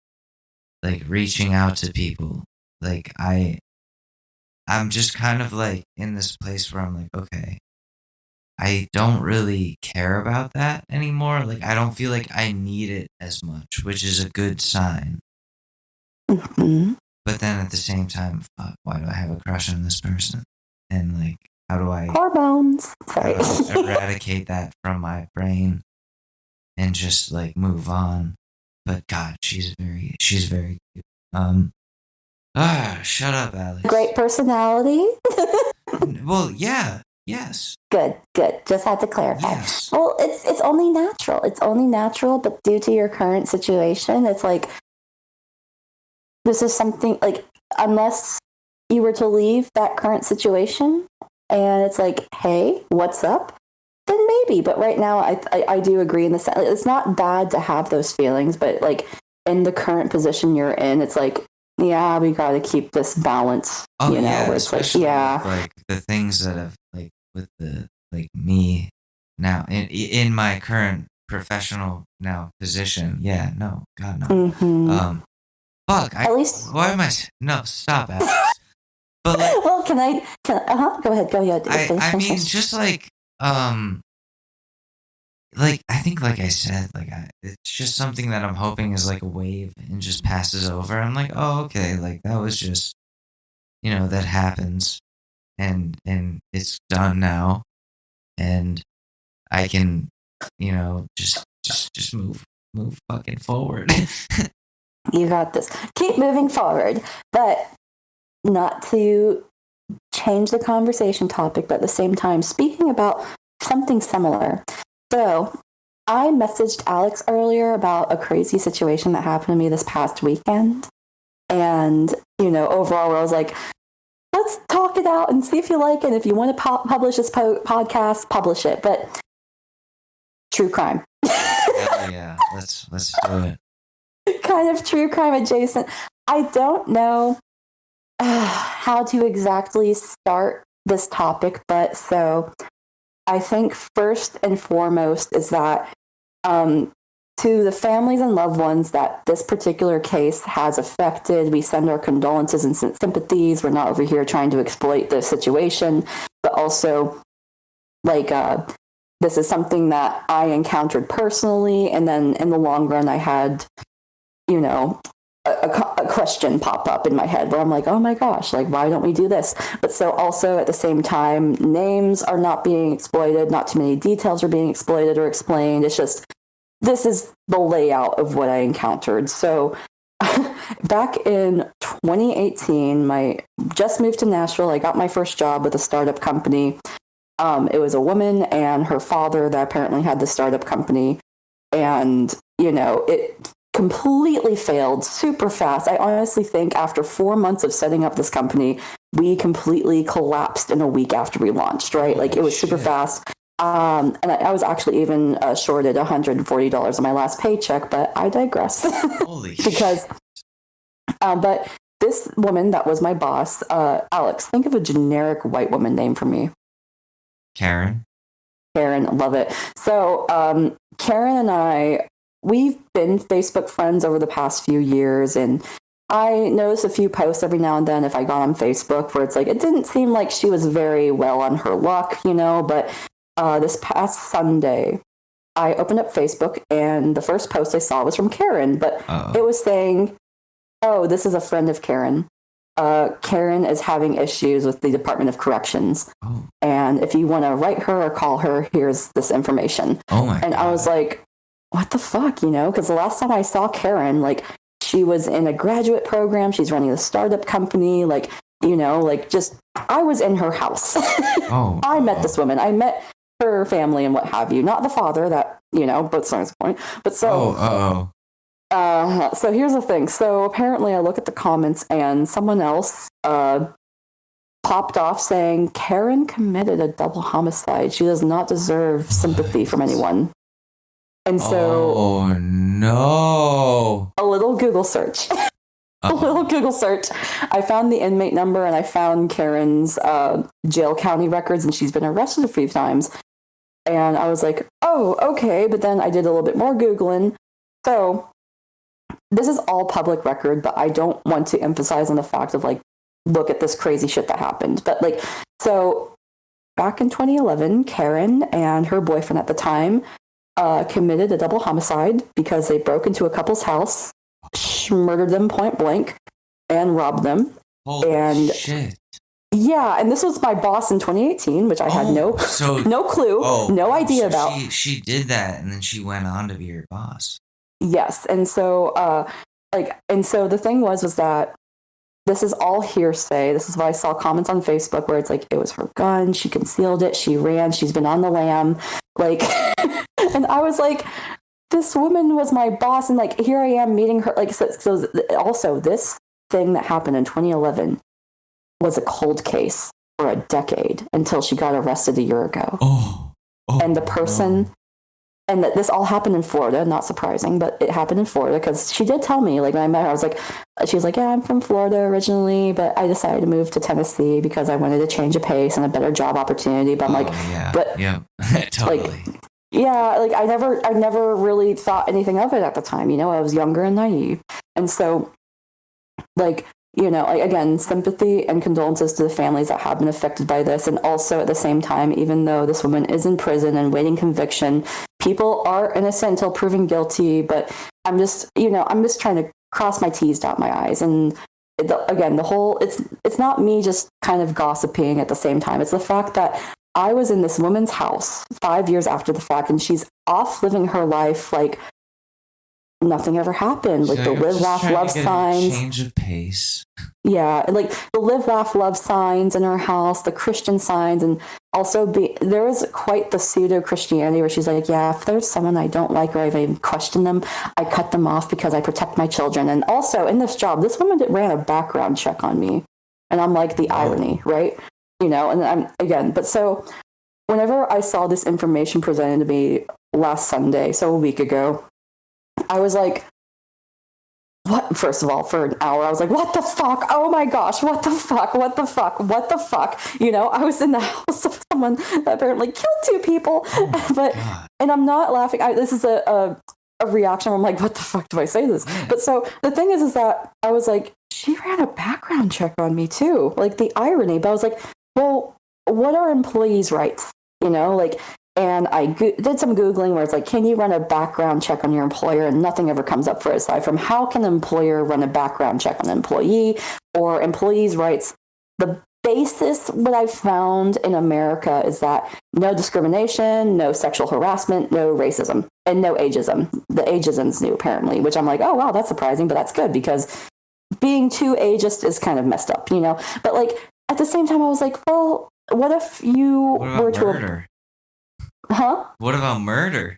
like reaching out to people. Like I'm just kind of like in this place where I'm like, okay, I don't really care about that anymore. Like I don't feel like I need it as much, which is a good sign. Mm-hmm. But then at the same time, fuck, why do I have a crush on this person? And like, how do I Hormones. Sorry. eradicate that from my brain and just like move on? But God, she's very cute. Shut up, Alex. Great personality. Well, yeah, yes. Good. Just had to clarify. Yes. Well, it's only natural. It's only natural, but due to your current situation, it's like this is something like unless you were to leave that current situation and it's like, hey, what's up? Then maybe. But right now, I do agree in the sense it's not bad to have those feelings, but like in the current position you're in, it's like, yeah, we got to keep this balance. Oh, you know, yeah, where it's like, especially yeah, with, like the things that have like with the like me now in my current professional now position. Yeah, no, God no. mm-hmm. Fuck. At least. Why am I? No, stop, Alex. But like, Well, can I? Go ahead. I mean, just like I think, like I said, like it's just something that I'm hoping is like a wave and just passes over. I'm like, oh, okay, like that was just, that happens, and it's done now, and I can, just move fucking forward. You got this. Keep moving forward, but not to change the conversation topic, but at the same time, speaking about something similar. So I messaged Alex earlier about a crazy situation that happened to me this past weekend. And, overall, I was like, let's talk it out and see if you like it. If you want to publish this podcast, publish it. But true crime. Hell yeah, let's do it. Kind of true crime adjacent. I don't know how to exactly start this topic, but so I think first and foremost is that to the families and loved ones that this particular case has affected, we send our condolences and sympathies. We're not over here trying to exploit the situation, but also like this is something that I encountered personally, and then in the long run I had a question pop up in my head where I'm like, oh my gosh, like, why don't we do this? But so also at the same time, names are not being exploited. Not too many details are being exploited or explained. It's just, this is the layout of what I encountered. So back in 2018, just moved to Nashville. I got my first job with a startup company. It was a woman and her father that apparently had the startup company. And, it completely failed super fast. I honestly think after 4 months of setting up this company, we completely collapsed in a week after we launched, right? Like it was super fast. And I was actually even shorted $140 on my last paycheck, but I digress. Holy because, but this woman that was my boss, Alex, think of a generic white woman name for me. Karen, love it. So Karen and I, we've been Facebook friends over the past few years, and I notice a few posts every now and then if I got on Facebook where it's like, it didn't seem like she was very well on her luck, but this past Sunday, I opened up Facebook and the first post I saw was from Karen, but it was saying, oh, this is a friend of Karen. Karen is having issues with the Department of Corrections. Oh. And if you want to write her or call her, here's this information. Oh my God. I was like, what the fuck, because the last time I saw Karen, like she was in a graduate program. She's running a startup company. Like, just, I was in her house. Oh, I met this woman. I met her family and what have you. Not the father that, but sorry, point. But so, so here's the thing. So apparently I look at the comments and someone else popped off saying Karen committed a double homicide. She does not deserve sympathy from anyone. And so, oh no! A little Google search. I found the inmate number and I found Karen's jail county records, and she's been arrested a few times. And I was like, oh, okay. But then I did a little bit more Googling. So this is all public record, but I don't want to emphasize on the fact of like, look at this crazy shit that happened. But like, so back in 2011, Karen and her boyfriend at the time committed a double homicide because they broke into a couple's house, murdered them point blank, and robbed them. Holy shit. Yeah, and this was my boss in 2018, which I had no clue, no idea about. She did that, and then she went on to be your boss. Yes, and so so the thing was that this is all hearsay. This is why I saw comments on Facebook where it's like, it was her gun, she concealed it, she ran, she's been on the lam, like, and I was like, this woman was my boss, and like, here I am meeting her, like, so also this thing that happened in 2011 was a cold case for a decade until she got arrested a year ago. And the person, and that this all happened in Florida, not surprising, but it happened in Florida because she did tell me, like, when I met her, I was like, she was like, yeah, I'm from Florida originally, but I decided to move to Tennessee because I wanted to change of pace and a better job opportunity. But I'm like, yeah, totally. Like, yeah, like I never really thought anything of it at the time. You know, I was younger and naive. And so, like, you know, like, again, sympathy and condolences to the families that have been affected by this. And also at the same time, even though this woman is in prison and waiting conviction, people are innocent until proven guilty. But I'm just trying to cross my T's, dot my I's. And again, it's not me just kind of gossiping at the same time. It's the fact that I was in this woman's house 5 years after the fact, and she's off living her life like nothing ever happened. Like, the live, laugh, love signs. Change of pace. Yeah, and like the live, laugh, love signs in her house, the Christian signs, and also there was quite the pseudo Christianity where she's like, yeah, if there's someone I don't like or I even question them, I cut them off because I protect my children. And also in this job, this woman ran a background check on me, and I'm like, the irony, right? You know, and but so whenever I saw this information presented to me last Sunday, so a week ago, I was like, what? First of all, for an hour, I was like, what the fuck? Oh my gosh, what the fuck? What the fuck? What the fuck? You know, I was in the house of someone that apparently killed 2 people. And I'm not laughing. This is a reaction where I'm like, what the fuck do I say this? But so the thing is that I was like, she ran a background check on me too. Like, the irony. But I was like, well, what are employees' rights? You know, like, and I did some Googling where it's like, can you run a background check on your employer? And nothing ever comes up for it. Aside from, how can an employer run a background check on an employee or employees' rights? The basis, what I've found in America, is that no discrimination, no sexual harassment, no racism, and no ageism. The ageism's new, apparently, which I'm like, oh, wow, that's surprising, but that's good because being too ageist is kind of messed up, you know? But like, at the same time, I was like, well, what if you were to... Murder? What about murder?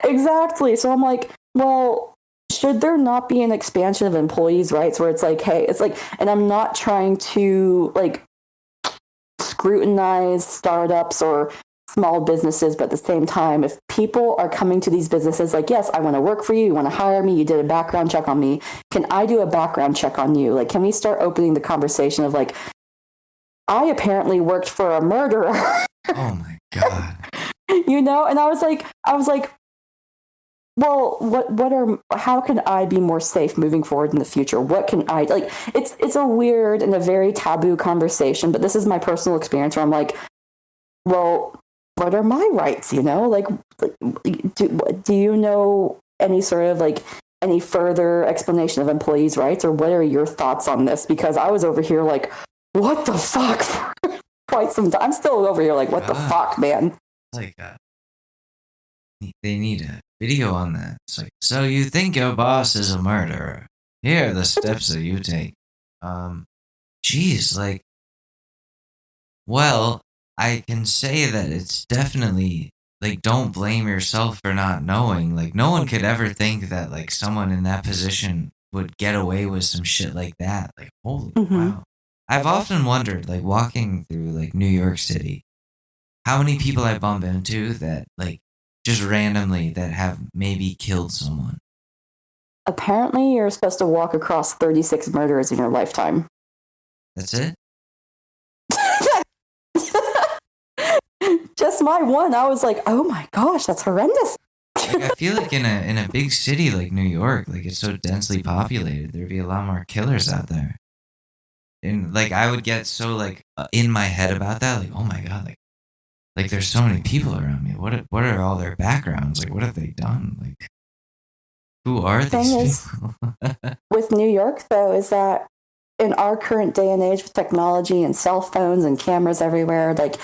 Exactly. So I'm like, well, should there not be an expansion of employees' rights where it's like, hey, it's like, and I'm not trying to like scrutinize startups or small businesses, but at the same time, if people are coming to these businesses like, yes, I want to work for you, you want to hire me, you did a background check on me, can I do a background check on you? Like, can we start opening the conversation of like, I apparently worked for a murderer. Oh my God. You know, and I was like, well, how can I be more safe moving forward in the future? What can I, like, it's a weird and a very taboo conversation, but this is my personal experience where I'm like, well, what are my rights? You know, like do you know any sort of like any further explanation of employees' rights, or what are your thoughts on this? Because I was over here like, what the fuck for quite some time. I'm still over here like, what the fuck, man? Like, they need a video on that. It's like, so you think your boss is a murderer? Here are the steps that you take. Geez, like, well, I can say that it's definitely, like, don't blame yourself for not knowing. Like, no one could ever think that, like, someone in that position would get away with some shit like that. Like, holy wow. I've often wondered, like, walking through, like, New York City, how many people I bump into that, like, just randomly that have maybe killed someone. Apparently, you're supposed to walk across 36 murders in your lifetime. That's it? Just my one. I was like, oh my gosh, that's horrendous. Like, I feel like in a big city like New York, like it's so densely populated, there'd be a lot more killers out there. And like I would get so like in my head about that, like, oh my god, like there's so many people around me. What are all their backgrounds? Like what have they done? Like who are these people? With New York, though, is that in our current day and age with technology and cell phones and cameras everywhere, like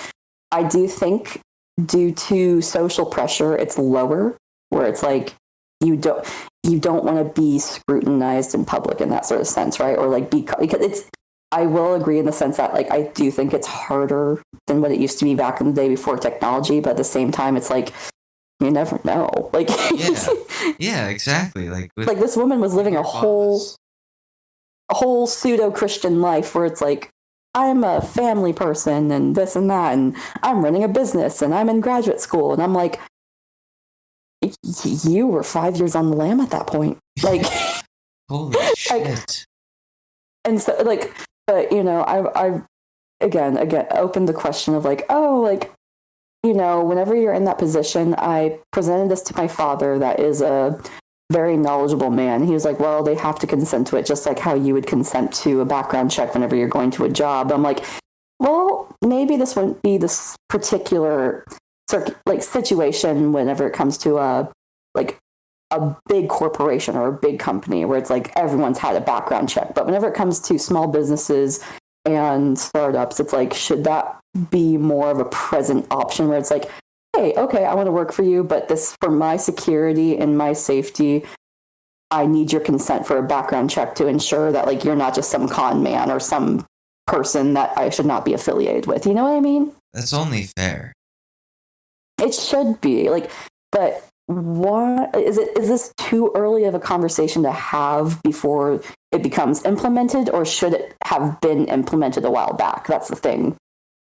I do think due to social pressure, it's lower, where it's like you don't want to be scrutinized in public in that sort of sense, right? Or like because it's. I will agree in the sense that like I do think it's harder than what it used to be back in the day before technology, but at the same time, it's like you never know. Like yeah, exactly. Like this woman was living a whole pseudo Christian life where it's like I'm a family person and this and that, and I'm running a business and I'm in graduate school, and I'm like, you were 5 years on the lam at that point, like holy shit. And so like. But, you know, I again, opened the question of like, oh, like, you know, whenever you're in that position, I presented this to my father that is a very knowledgeable man. He was like, well, they have to consent to it, just like how you would consent to a background check whenever you're going to a job. I'm like, well, maybe this wouldn't be this particular like situation whenever it comes to a big corporation or a big company where it's like everyone's had a background check. But whenever it comes to small businesses and startups, it's like, should that be more of a present option where it's like, hey, okay, I want to work for you, but this for my security and my safety, I need your consent for a background check to ensure that like you're not just some con man or some person that I should not be affiliated with. You know what I mean? That's only fair. It should be like, but what is this too early of a conversation to have before it becomes implemented, or should it have been implemented a while back? That's the thing.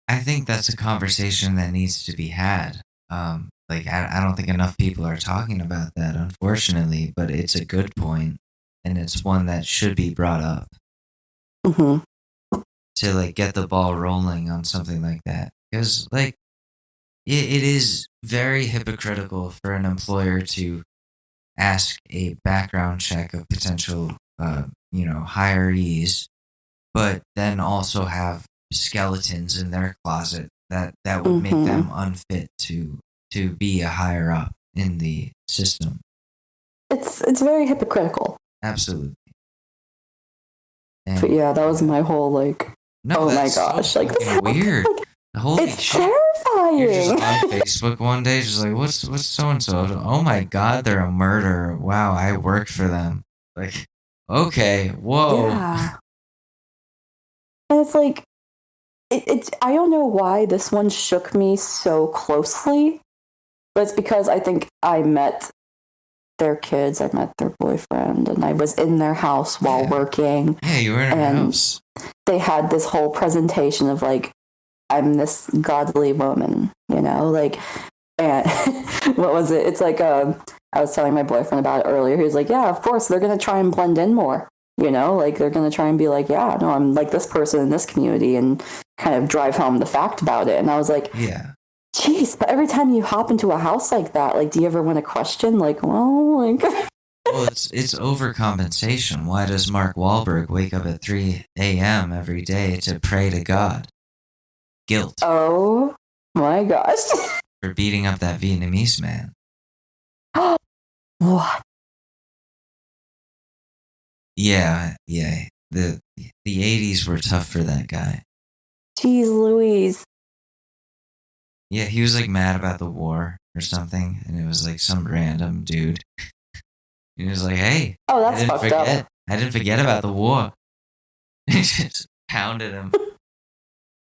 I think that's a conversation that needs to be had. Like I don't think enough people are talking about that, unfortunately, but it's a good point, and it's one that should be brought up to like get the ball rolling on something like that, because like it is very hypocritical for an employer to ask a background check of potential, hirees, but then also have skeletons in their closet that would make them unfit to be a higher up in the system. It's very hypocritical. Absolutely. But yeah, that was my whole like. No, oh my gosh! So like this weird. Like, holy it's shit. Terrifying. You're just on Facebook one day, just like, what's so and so? Oh my god, they're a murderer. Wow, I worked for them. Like, okay, whoa. Yeah. And it's like, I don't know why this one shook me so closely, but it's because I think I met their kids, I met their boyfriend, and I was in their house while working. Yeah, you were in their house. They had this whole presentation of like, I'm this godly woman, you know, like, and what was it? It's like, I was telling my boyfriend about it earlier. He was like, yeah, of course, they're going to try and blend in more, you know, like they're going to try and be like, yeah, no, I'm like this person in this community, and kind of drive home the fact about it. And I was like, yeah, geez, but every time you hop into a house like that, like, do you ever want to question, like, well, like... Well, it's overcompensation. Why does Mark Wahlberg wake up at 3 a.m. every day to pray to God? Guilt. Oh my gosh. For beating up that Vietnamese man. What? Yeah. The 80s were tough for that guy. Jeez Louise. Yeah, he was like mad about the war or something, and it was like some random dude. He was like, hey, oh, that's fucked up. I didn't forget about the war. He just pounded him.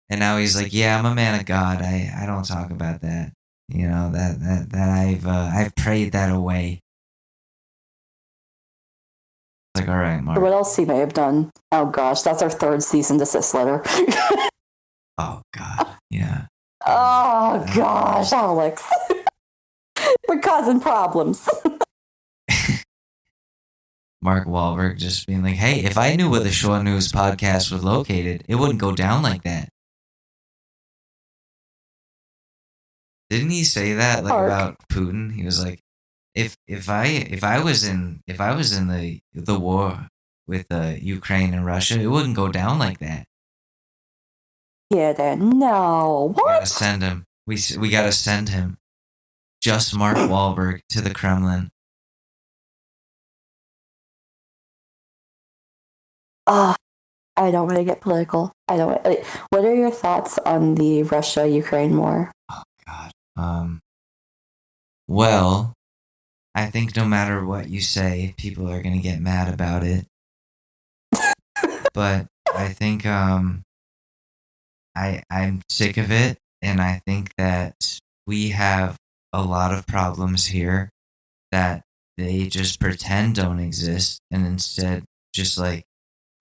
And now he's like, yeah, I'm a man of God. I don't talk about that. You know, that I've prayed that away. It's like, all right, Mark. What else he may have done? Oh gosh, that's our third cease and desist letter. Oh God, yeah. Oh gosh, Alex. We're causing problems. Mark Wahlberg just being like, hey, if I knew where the Short News podcast was located, it wouldn't go down like that. Didn't he say that like about Putin? He was like, if I was in the war with Ukraine and Russia, it wouldn't go down like that. Yeah, then no. We gotta What? send him. We gotta send him. Just Mark Wahlberg to the Kremlin. Ah, I don't want to get political. I don't. Like, what are your thoughts on the Russia-Ukraine war? Oh God. Well, I think no matter what you say, people are gonna get mad about it. But I think I'm sick of it, and I think that we have a lot of problems here that they just pretend don't exist, and instead just like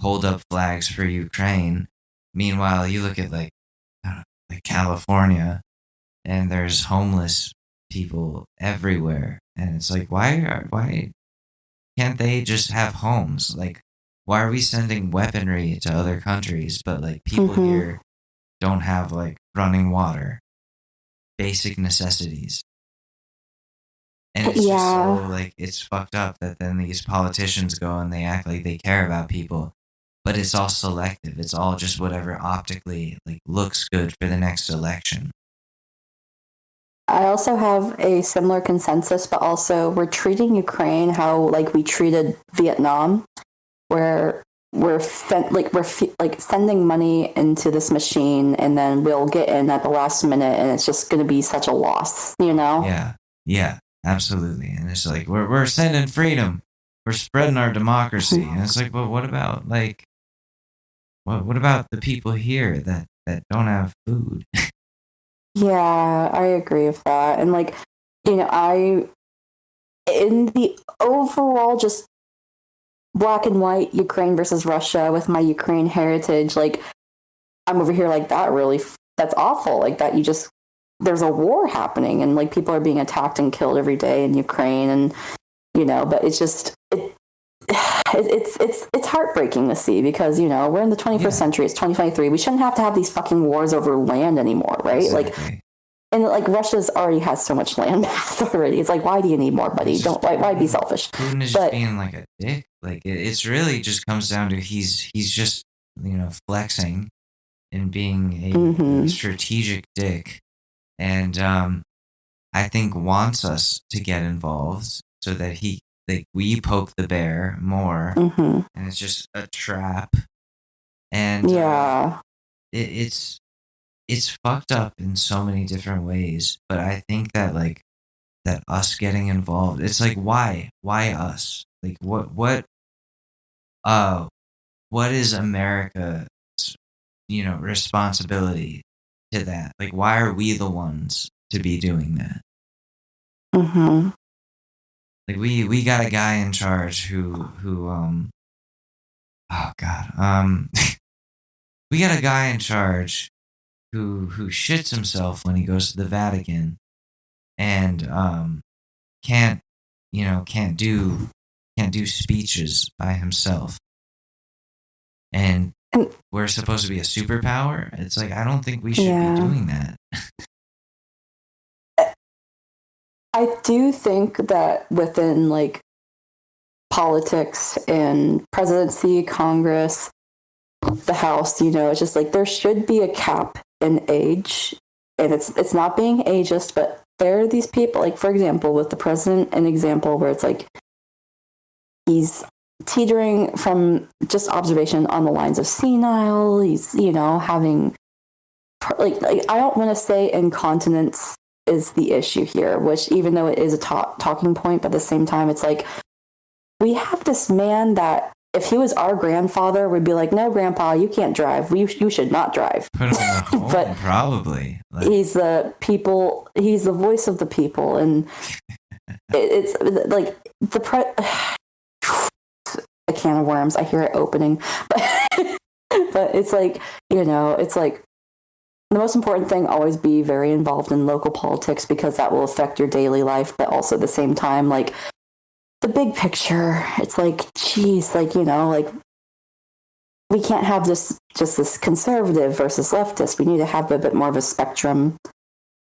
hold up flags for Ukraine. Meanwhile, you look at I don't know, like California, and there's homeless people everywhere, and it's like why can't they just have homes? Like, why are we sending weaponry to other countries, but like people Mm-hmm. here don't have like running water, basic necessities? And it's just so Yeah. like it's fucked up that then these politicians go and they act like they care about people, but it's all selective. It's all just whatever optically like looks good for the next election. I also have a similar consensus, but also we're treating Ukraine how like we treated Vietnam, where we're sending money into this machine, and then we'll get in at the last minute, and it's just going to be such a loss, you know? Yeah, yeah, absolutely. And it's like we're sending freedom, we're spreading our democracy, and it's like, well, what about like what about the people here that don't have food? Yeah, I agree with that, and like, I in the overall just black and white Ukraine versus Russia with my Ukraine heritage, like I'm over here like that really that's awful. Like that you just there's a war happening and like people are being attacked and killed every day in Ukraine and but it's just it's heartbreaking to see because we're in the 21st century, it's 2023. We shouldn't have to have these fucking wars over land anymore, right? Exactly. Like and like Russia's already has so much land mass already. It's like, why do you need more, buddy? Don't why be selfish? Putin is just being like a dick. Like it's really just comes down to he's just flexing and being a strategic dick, and I think wants us to get involved so that we poke the bear more, and it's just a trap, and it's fucked up in so many different ways. But I think that that us getting involved, it's like why us? Like what is America's responsibility to that? Like why are we the ones to be doing that? Like we got a guy in charge who oh god we got a guy in charge who shits himself when he goes to the Vatican and can't can't do speeches by himself, and we're supposed to be a superpower. It's like I don't think we should be doing that. I do think that within like politics and presidency, Congress, the House, it's just like there should be a cap in age, and it's not being ageist, but there are these people, like for example, with the president, an example where it's like he's teetering from just observation on the lines of senile. He's having like I don't want to say incontinence is the issue here, which even though it is a talking point, but at the same time, it's like we have this man that if he was our grandfather, we'd be like, no, grandpa, you can't drive. You should not drive. Put him in a home, but probably. He's the people. He's the voice of the people. And it's like a can of worms. I hear it opening. But it's like, it's like the most important thing, always be very involved in local politics because that will affect your daily life. But also at the same time, like, the big picture, it's like, geez, like, like we can't have just this conservative versus leftist. We need to have a bit more of a spectrum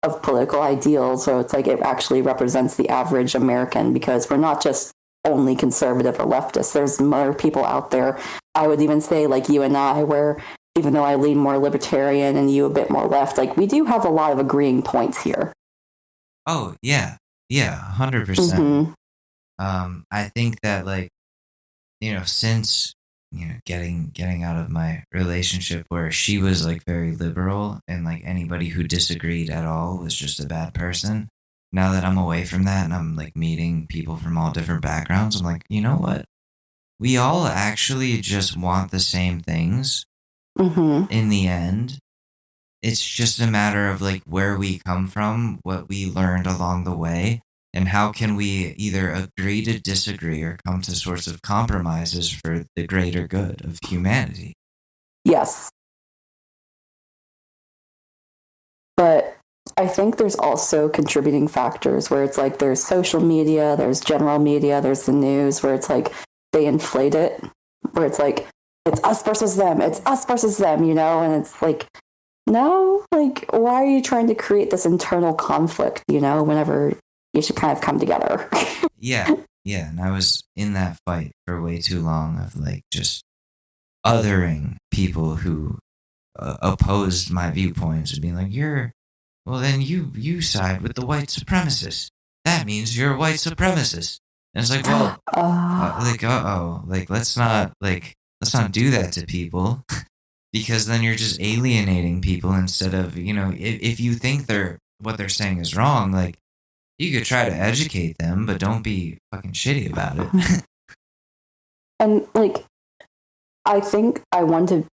of political ideals. So it's like it actually represents the average American, because we're not just only conservative or leftist. There's more people out there. I would even say like you and I, where even though I lean more libertarian and you a bit more left, like we do have a lot of agreeing points here. Oh yeah, 100%. Mm-hmm. I think that like, since getting out of my relationship where she was like very liberal and like anybody who disagreed at all was just a bad person. Now that I'm away from that and I'm like meeting people from all different backgrounds, I'm like, you know what? We all actually just want the same things Mm-hmm. in the end. It's just a matter of like where we come from, what we learned along the way, and how can we either agree to disagree or come to sorts of compromises for the greater good of humanity. Yes. But I think there's also contributing factors where it's like there's social media, there's general media, there's the news, where it's like they inflate it, where it's like it's us versus them, and it's like, no, like, why are you trying to create this internal conflict, whenever you should kind of come together? Yeah, and I was in that fight for way too long of like just othering people who opposed my viewpoints and being like, then you side with the white supremacists. That means you're a white supremacist. And it's like, well, let's not do that to people, because then you're just alienating people instead of, if you think what they're saying is wrong, like you could try to educate them, but don't be fucking shitty about it. And like, I think I want to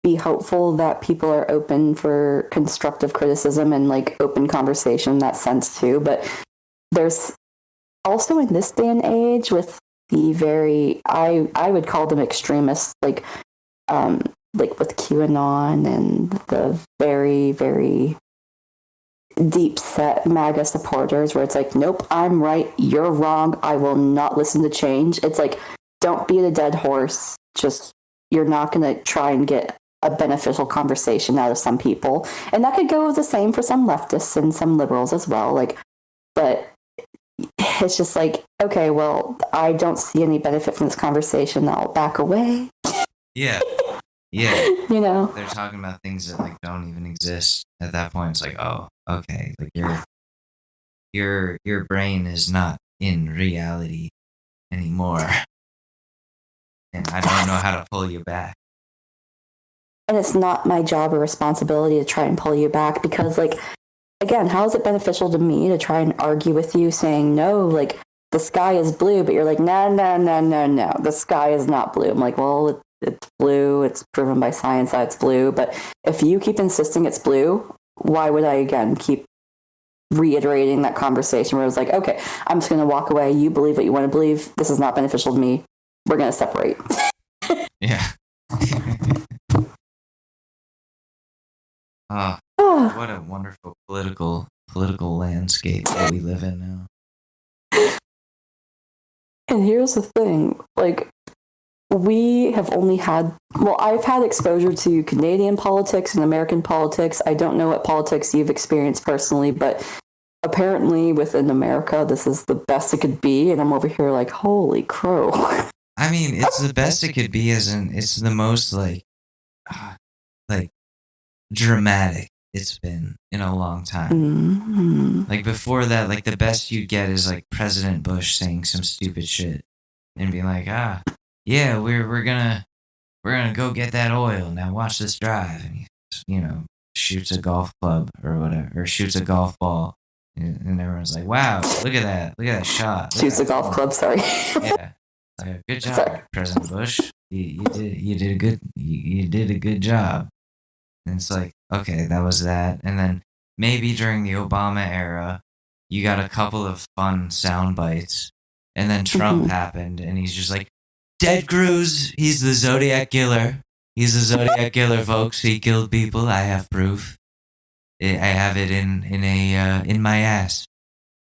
be hopeful that people are open for constructive criticism and like open conversation in that sense too. But there's also in this day and age with the very, I would call them extremists, like with QAnon and the very, very deep set MAGA supporters, where it's like, nope, I'm right, you're wrong, I will not listen to change. It's like, don't beat a dead horse. Just, you're not going to try and get a beneficial conversation out of some people. And that could go the same for some leftists and some liberals as well. Like, but it's just like, okay, well, I don't see any benefit from this conversation. I'll back away. Yeah. They're talking about things that like don't even exist at that point. It's like, oh, okay, like your brain is not in reality anymore, and I don't know how to pull you back. And it's not my job or responsibility to try and pull you back, because like, again, how is it beneficial to me to try and argue with you saying, no, like the sky is blue, but you're like, no, the sky is not blue. I'm like, well, it's blue. It's proven by science that it's blue. But if you keep insisting it's blue, why would I again keep reiterating that conversation where it was like, okay, I'm just going to walk away. You believe what you want to believe. This is not beneficial to me. We're going to separate. Yeah. What a wonderful political landscape that we live in now. And here's the thing, like, we have only had, I've had exposure to Canadian politics and American politics. I don't know what politics you've experienced personally, but apparently within America, this is the best it could be. And I'm over here like, holy crow. I mean, it's the best it could be, as in it's the most like dramatic it's been in a long time. Mm-hmm. Like before that, like the best you get is like President Bush saying some stupid shit and being like, yeah, we're gonna go get that oil. Now watch this drive. And he, shoots a golf club or whatever, or shoots a golf ball, and everyone's like, wow, look at that shot. Shoots a golf club. Sorry. Yeah, like, good job, President Bush. You did a good job. And it's like, okay, that was that. And then maybe during the Obama era, you got a couple of fun sound bites. And then Trump happened, and he's just like, Ted Cruz, he's the Zodiac Killer. He's the Zodiac Killer, folks. He killed people. I have proof. I have it in my ass.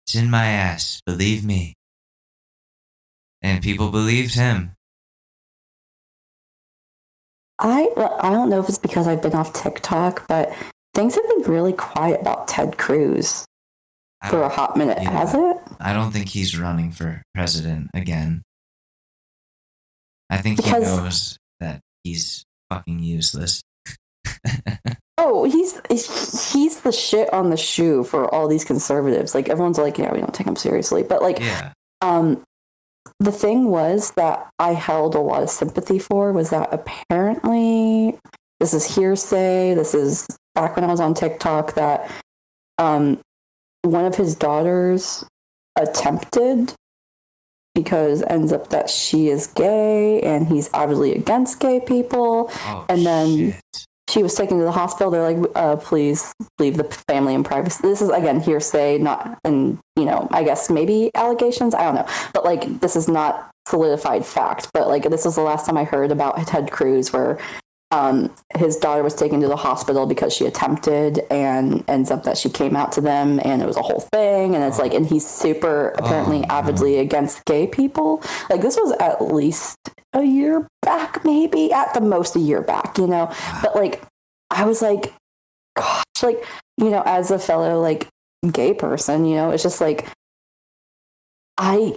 It's in my ass. Believe me. And people believed him. I don't know if it's because I've been off TikTok, but things have been really quiet about Ted Cruz for a hot minute, has it? I don't think he's running for president again. I think he knows that he's fucking useless. Oh, he's the shit on the shoe for all these conservatives. Like, everyone's like, yeah, we don't take him seriously. But like, the thing was that I held a lot of sympathy for was that apparently, this is hearsay, this is back when I was on TikTok, that one of his daughters attempted, because ends up that she is gay and he's obviously against gay people. And then she was taken to the hospital. They're like, please leave the family in privacy. This is, again, hearsay, not, and, you know, I guess maybe allegations. I don't know. But like, this is not solidified fact. But like, this was the last time I heard about Ted Cruz, where his daughter was taken to the hospital because she attempted, and ends up that she came out to them and it was a whole thing. And it's like, and he's super apparently avidly against gay people. Like, this was at least a year back, maybe at the most a year back, you know. But like, I was like, gosh, like, you know, as a fellow like gay person, you know, it's just like, I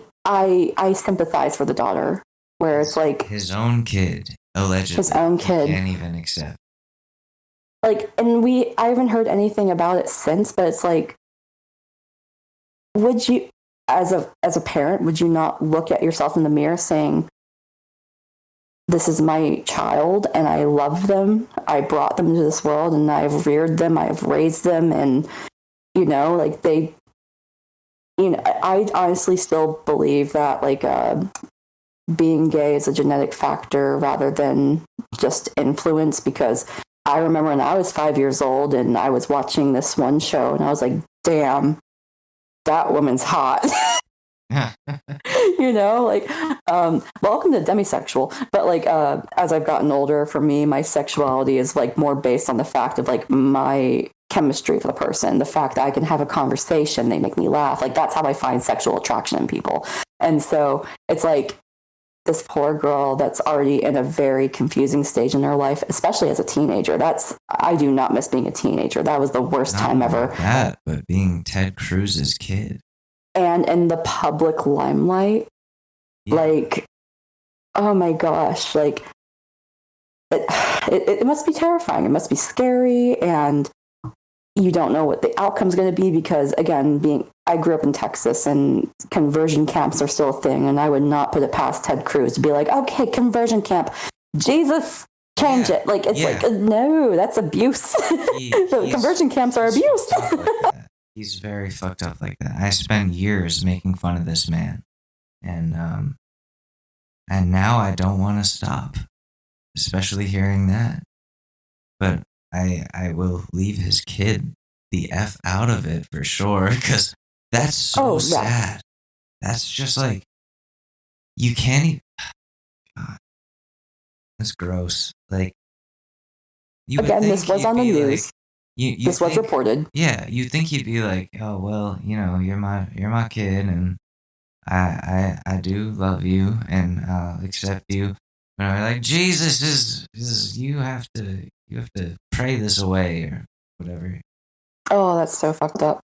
sympathize for the daughter, where it's like his own kid. Allegedly, his own kid can't even accept. Like, and I haven't heard anything about it since, but it's like, would you, as a parent, would you not look at yourself in the mirror saying, this is my child and I love them, I brought them into this world and I've reared them, I've raised them, and, you know, like they, you know, I honestly still believe that like being gay is a genetic factor rather than just influence, because I remember when I was 5 years old and I was watching this one show and I was like, damn, that woman's hot. You know, like, welcome to demisexual. But like, as I've gotten older, for me, my sexuality is like more based on the fact of like my chemistry for the person, the fact that I can have a conversation, they make me laugh. Like, that's how I find sexual attraction in people. And so it's like, this poor girl that's already in a very confusing stage in her life, especially as a teenager. I do not miss being a teenager. That was the worst time ever. But being Ted Cruz's kid. And in the public limelight, like, oh my gosh, like, it must be terrifying. It must be scary, and you don't know what the outcome's going to be, because again, I grew up in Texas and conversion camps are still a thing, and I would not put it past Ted Cruz to be like, okay, conversion camp, Jesus, change it. Like, it's like, no, that's abuse. Conversion camps are abuse. He's very fucked up like that. I spent years making fun of this man, and now I don't want to stop, especially hearing that. But I will leave his kid the F out of it for sure, because that's so sad. That's just like, you can't even, God, that's gross. Like, again, this was on the news. Like, this was reported. Yeah, you think he'd be like, oh well, you know, you're my kid, and I do love you, and I'll accept you. But I'm like, Jesus is you have to pray this away or whatever. Oh, that's so fucked up.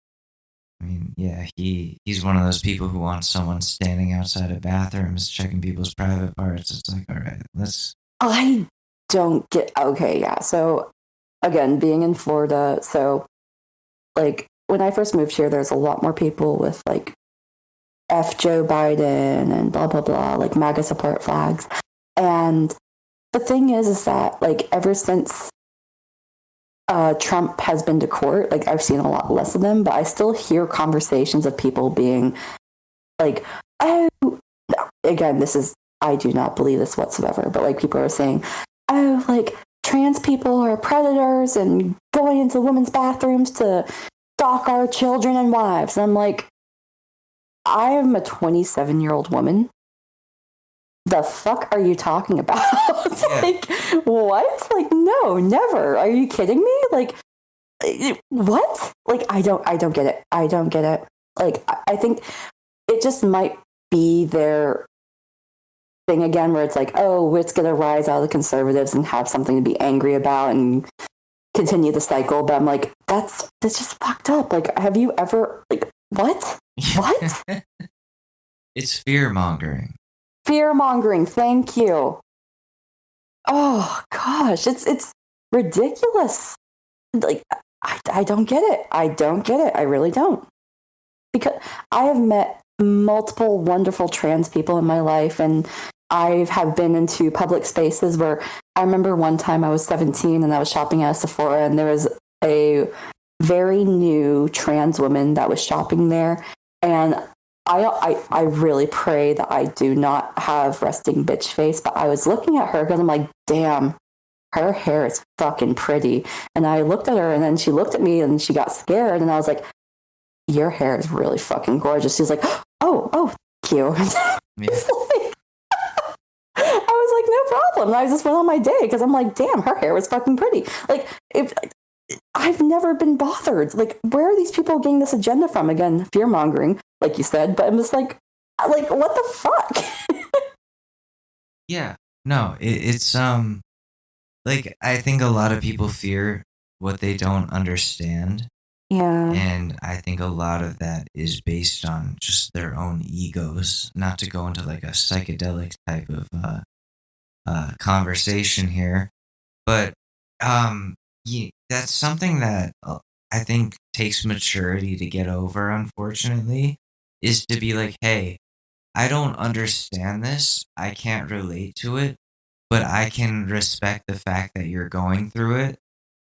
I mean, yeah, he's one of those people who wants someone standing outside of bathrooms checking people's private parts. It's like, all right, let's. I don't get. Okay, yeah. So again, being in Florida, so like when I first moved here, there's a lot more people with like F Joe Biden and blah blah blah, like MAGA support flags. And the thing is that like ever since Trump has been to court, like I've seen a lot less of them, but I still hear conversations of people being like, oh, again, I do not believe this whatsoever, but like people are saying, oh, like trans people are predators and going into women's bathrooms to stalk our children and wives. And I'm like, I am a 27-year-old woman. The fuck are you talking about? Like, what? Like, no, never. Are you kidding me? Like, what? Like, I don't get it. I don't get it. Like, I think it just might be their thing again, where it's like, oh, it's going to rise out of the conservatives and have something to be angry about and continue the cycle. But I'm like, that's just fucked up. Like, have you ever, like, what? What? It's fear mongering. Fear mongering. Thank you. Oh gosh, it's ridiculous. Like, I don't get it. I don't get it. I really don't. Because I have met multiple wonderful trans people in my life, and I have been into public spaces where I remember one time I was 17 and I was shopping at Sephora, and there was a very new trans woman that was shopping there, and I really pray that I do not have resting bitch face, but I was looking at her because I'm like, damn, her hair is fucking pretty. And I looked at her, and then she looked at me and she got scared, and I was like, your hair is really fucking gorgeous. She's like, oh, thank you. Yeah. I was like, no problem. And I just went on my day because I'm like, damn, her hair was fucking pretty. Like, I've never been bothered. Like, where are these people getting this agenda from? Again, fear mongering, like you said. But I'm just like, what the fuck? Yeah. No, it's like, I think a lot of people fear what they don't understand. Yeah. And I think a lot of that is based on just their own egos, not to go into like a psychedelic type of conversation here. But that's something that I think takes maturity to get over, unfortunately, is to be like, hey, I don't understand this. I can't relate to it, but I can respect the fact that you're going through it.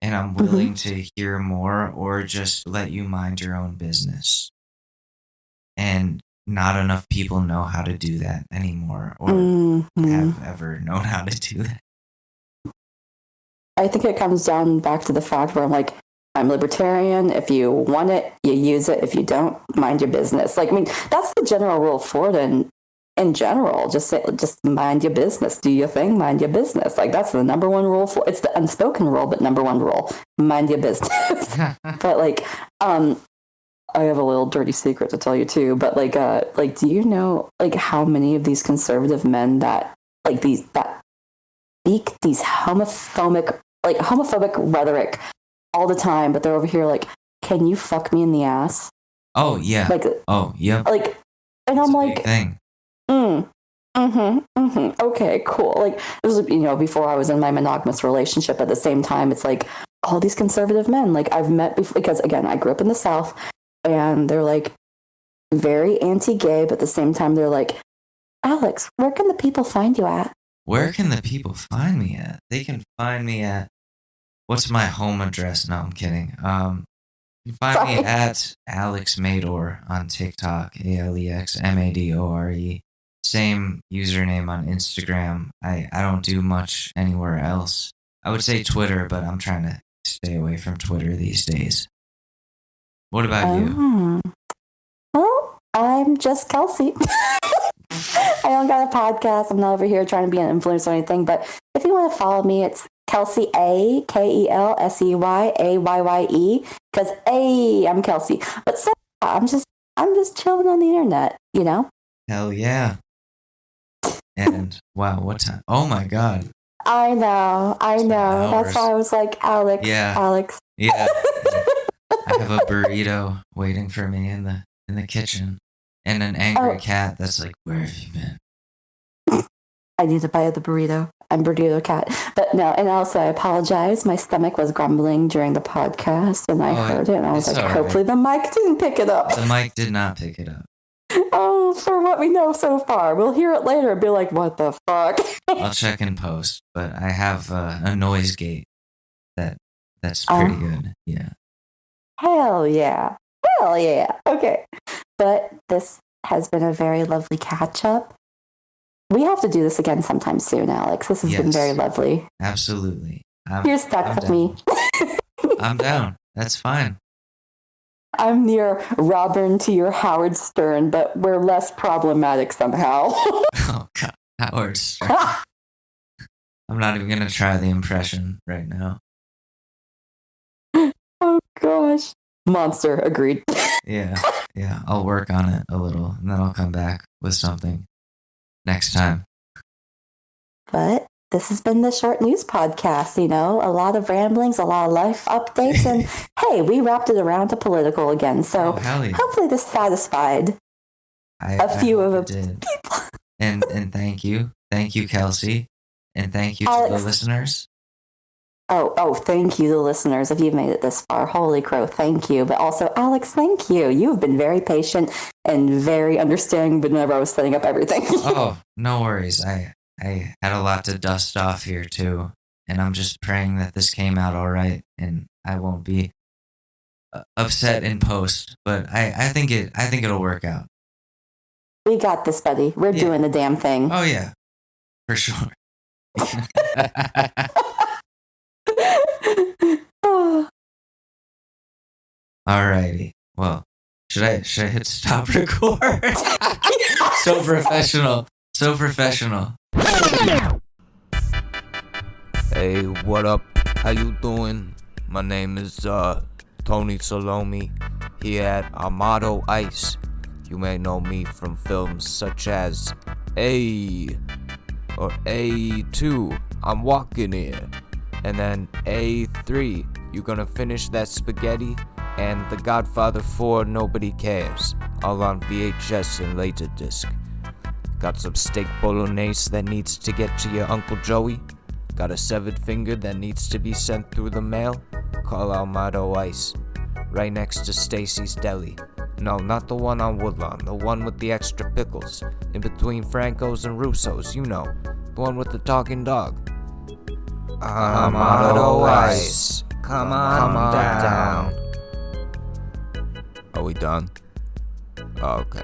And I'm willing to hear more, or just let you mind your own business. And not enough people know how to do that anymore, or have ever known how to do that. I think it comes down back to the fact where I'm like, I'm libertarian. If you want it, you use it. If you don't, mind your business. Like, I mean, that's the general rule of Florida in general. Just mind your business. Do your thing, mind your business. Like, that's the number one rule. It's the unspoken rule, but number one rule, mind your business. But like, I have a little dirty secret to tell you too. But like, do you know like how many of these conservative men that speak these homophobic rhetoric all the time, but they're over here like, can you fuck me in the ass? Oh yeah. Like, oh yep. Like, and That's I'm a like, big thing. Okay, cool. Like, this was, before I was in my monogamous relationship. At the same time, it's like all these conservative men, like I've met before, because again, I grew up in the South, and they're like very anti-gay, but at the same time, they're like, Alex, where can the people find you at? Where can the people find me at? They can find me at, what's my home address? No, I'm kidding. You can find me at Alex Mador on TikTok, AlexMadore. Same username on Instagram. I don't do much anywhere else. I would say Twitter, but I'm trying to stay away from Twitter these days. What about you? Well, I'm just Kelsey. I don't got a podcast. I'm not over here trying to be an influencer or anything. But if you want to follow me, it's Kelsey A, KelseyAYYE. Because I'm Kelsey. But so I'm just chilling on the internet, Hell yeah. And wow, what time? Oh my god. I know. That's why I was like, Alex. Yeah. Alex. Yeah. I have a burrito waiting for me in the kitchen, and an angry cat that's like, "Where have you been?" I need to buy the burrito. I'm burrito cat. But no, and also I apologize. My stomach was grumbling during the podcast, and I heard it, and I was like, hopefully the mic didn't pick it up. The mic did not pick it up. Oh, for what we know so far. We'll hear it later and be like, what the fuck? I'll check in post, but I have a noise gate that's pretty good. Yeah. Hell yeah. Okay. But this has been a very lovely catch up. We have to do this again sometime soon, Alex. This has been very lovely. Absolutely. You're stuck with me. I'm down. That's fine. I'm near Robin to your Howard Stern, but we're less problematic somehow. Oh, God. Howard Stern. I'm not even going to try the impression right now. Oh, gosh. Monster. Agreed. Yeah. I'll work on it a little, and then I'll come back with something next time. But this has been the short news podcast. You know, a lot of ramblings, a lot of life updates, and hey, we wrapped it around to political again. So hopefully this satisfied a few of them. Did. And thank you, Kelsey, and thank you to the listeners. Oh, thank you, the listeners. If you've made it this far, holy crow, thank you. But also, Alex, thank you. You've been very patient and very understanding whenever I was setting up everything. Oh, no worries. I had a lot to dust off here too, and I'm just praying that this came out all right, and I won't be upset in post. But I think it'll work out. We got this, buddy. We're doing the damn thing. Oh yeah, for sure. Alrighty. Well, should I hit stop record? So professional. Hey, what up? How you doing? My name is Tony Salome here at Armado Ice. You may know me from films such as A or A2, I'm walking here. And then A3, you gonna finish that spaghetti? And The Godfather 4, Nobody Cares, all on VHS and Laserdisc. Got some steak bolognese that needs to get to your Uncle Joey? Got a severed finger that needs to be sent through the mail? Call Armado Ice, right next to Stacy's Deli. No, not the one on Woodlawn, the one with the extra pickles, in between Franco's and Russo's, you know, the one with the talking dog. Armado Ice, come on down. Are we done? Oh, okay.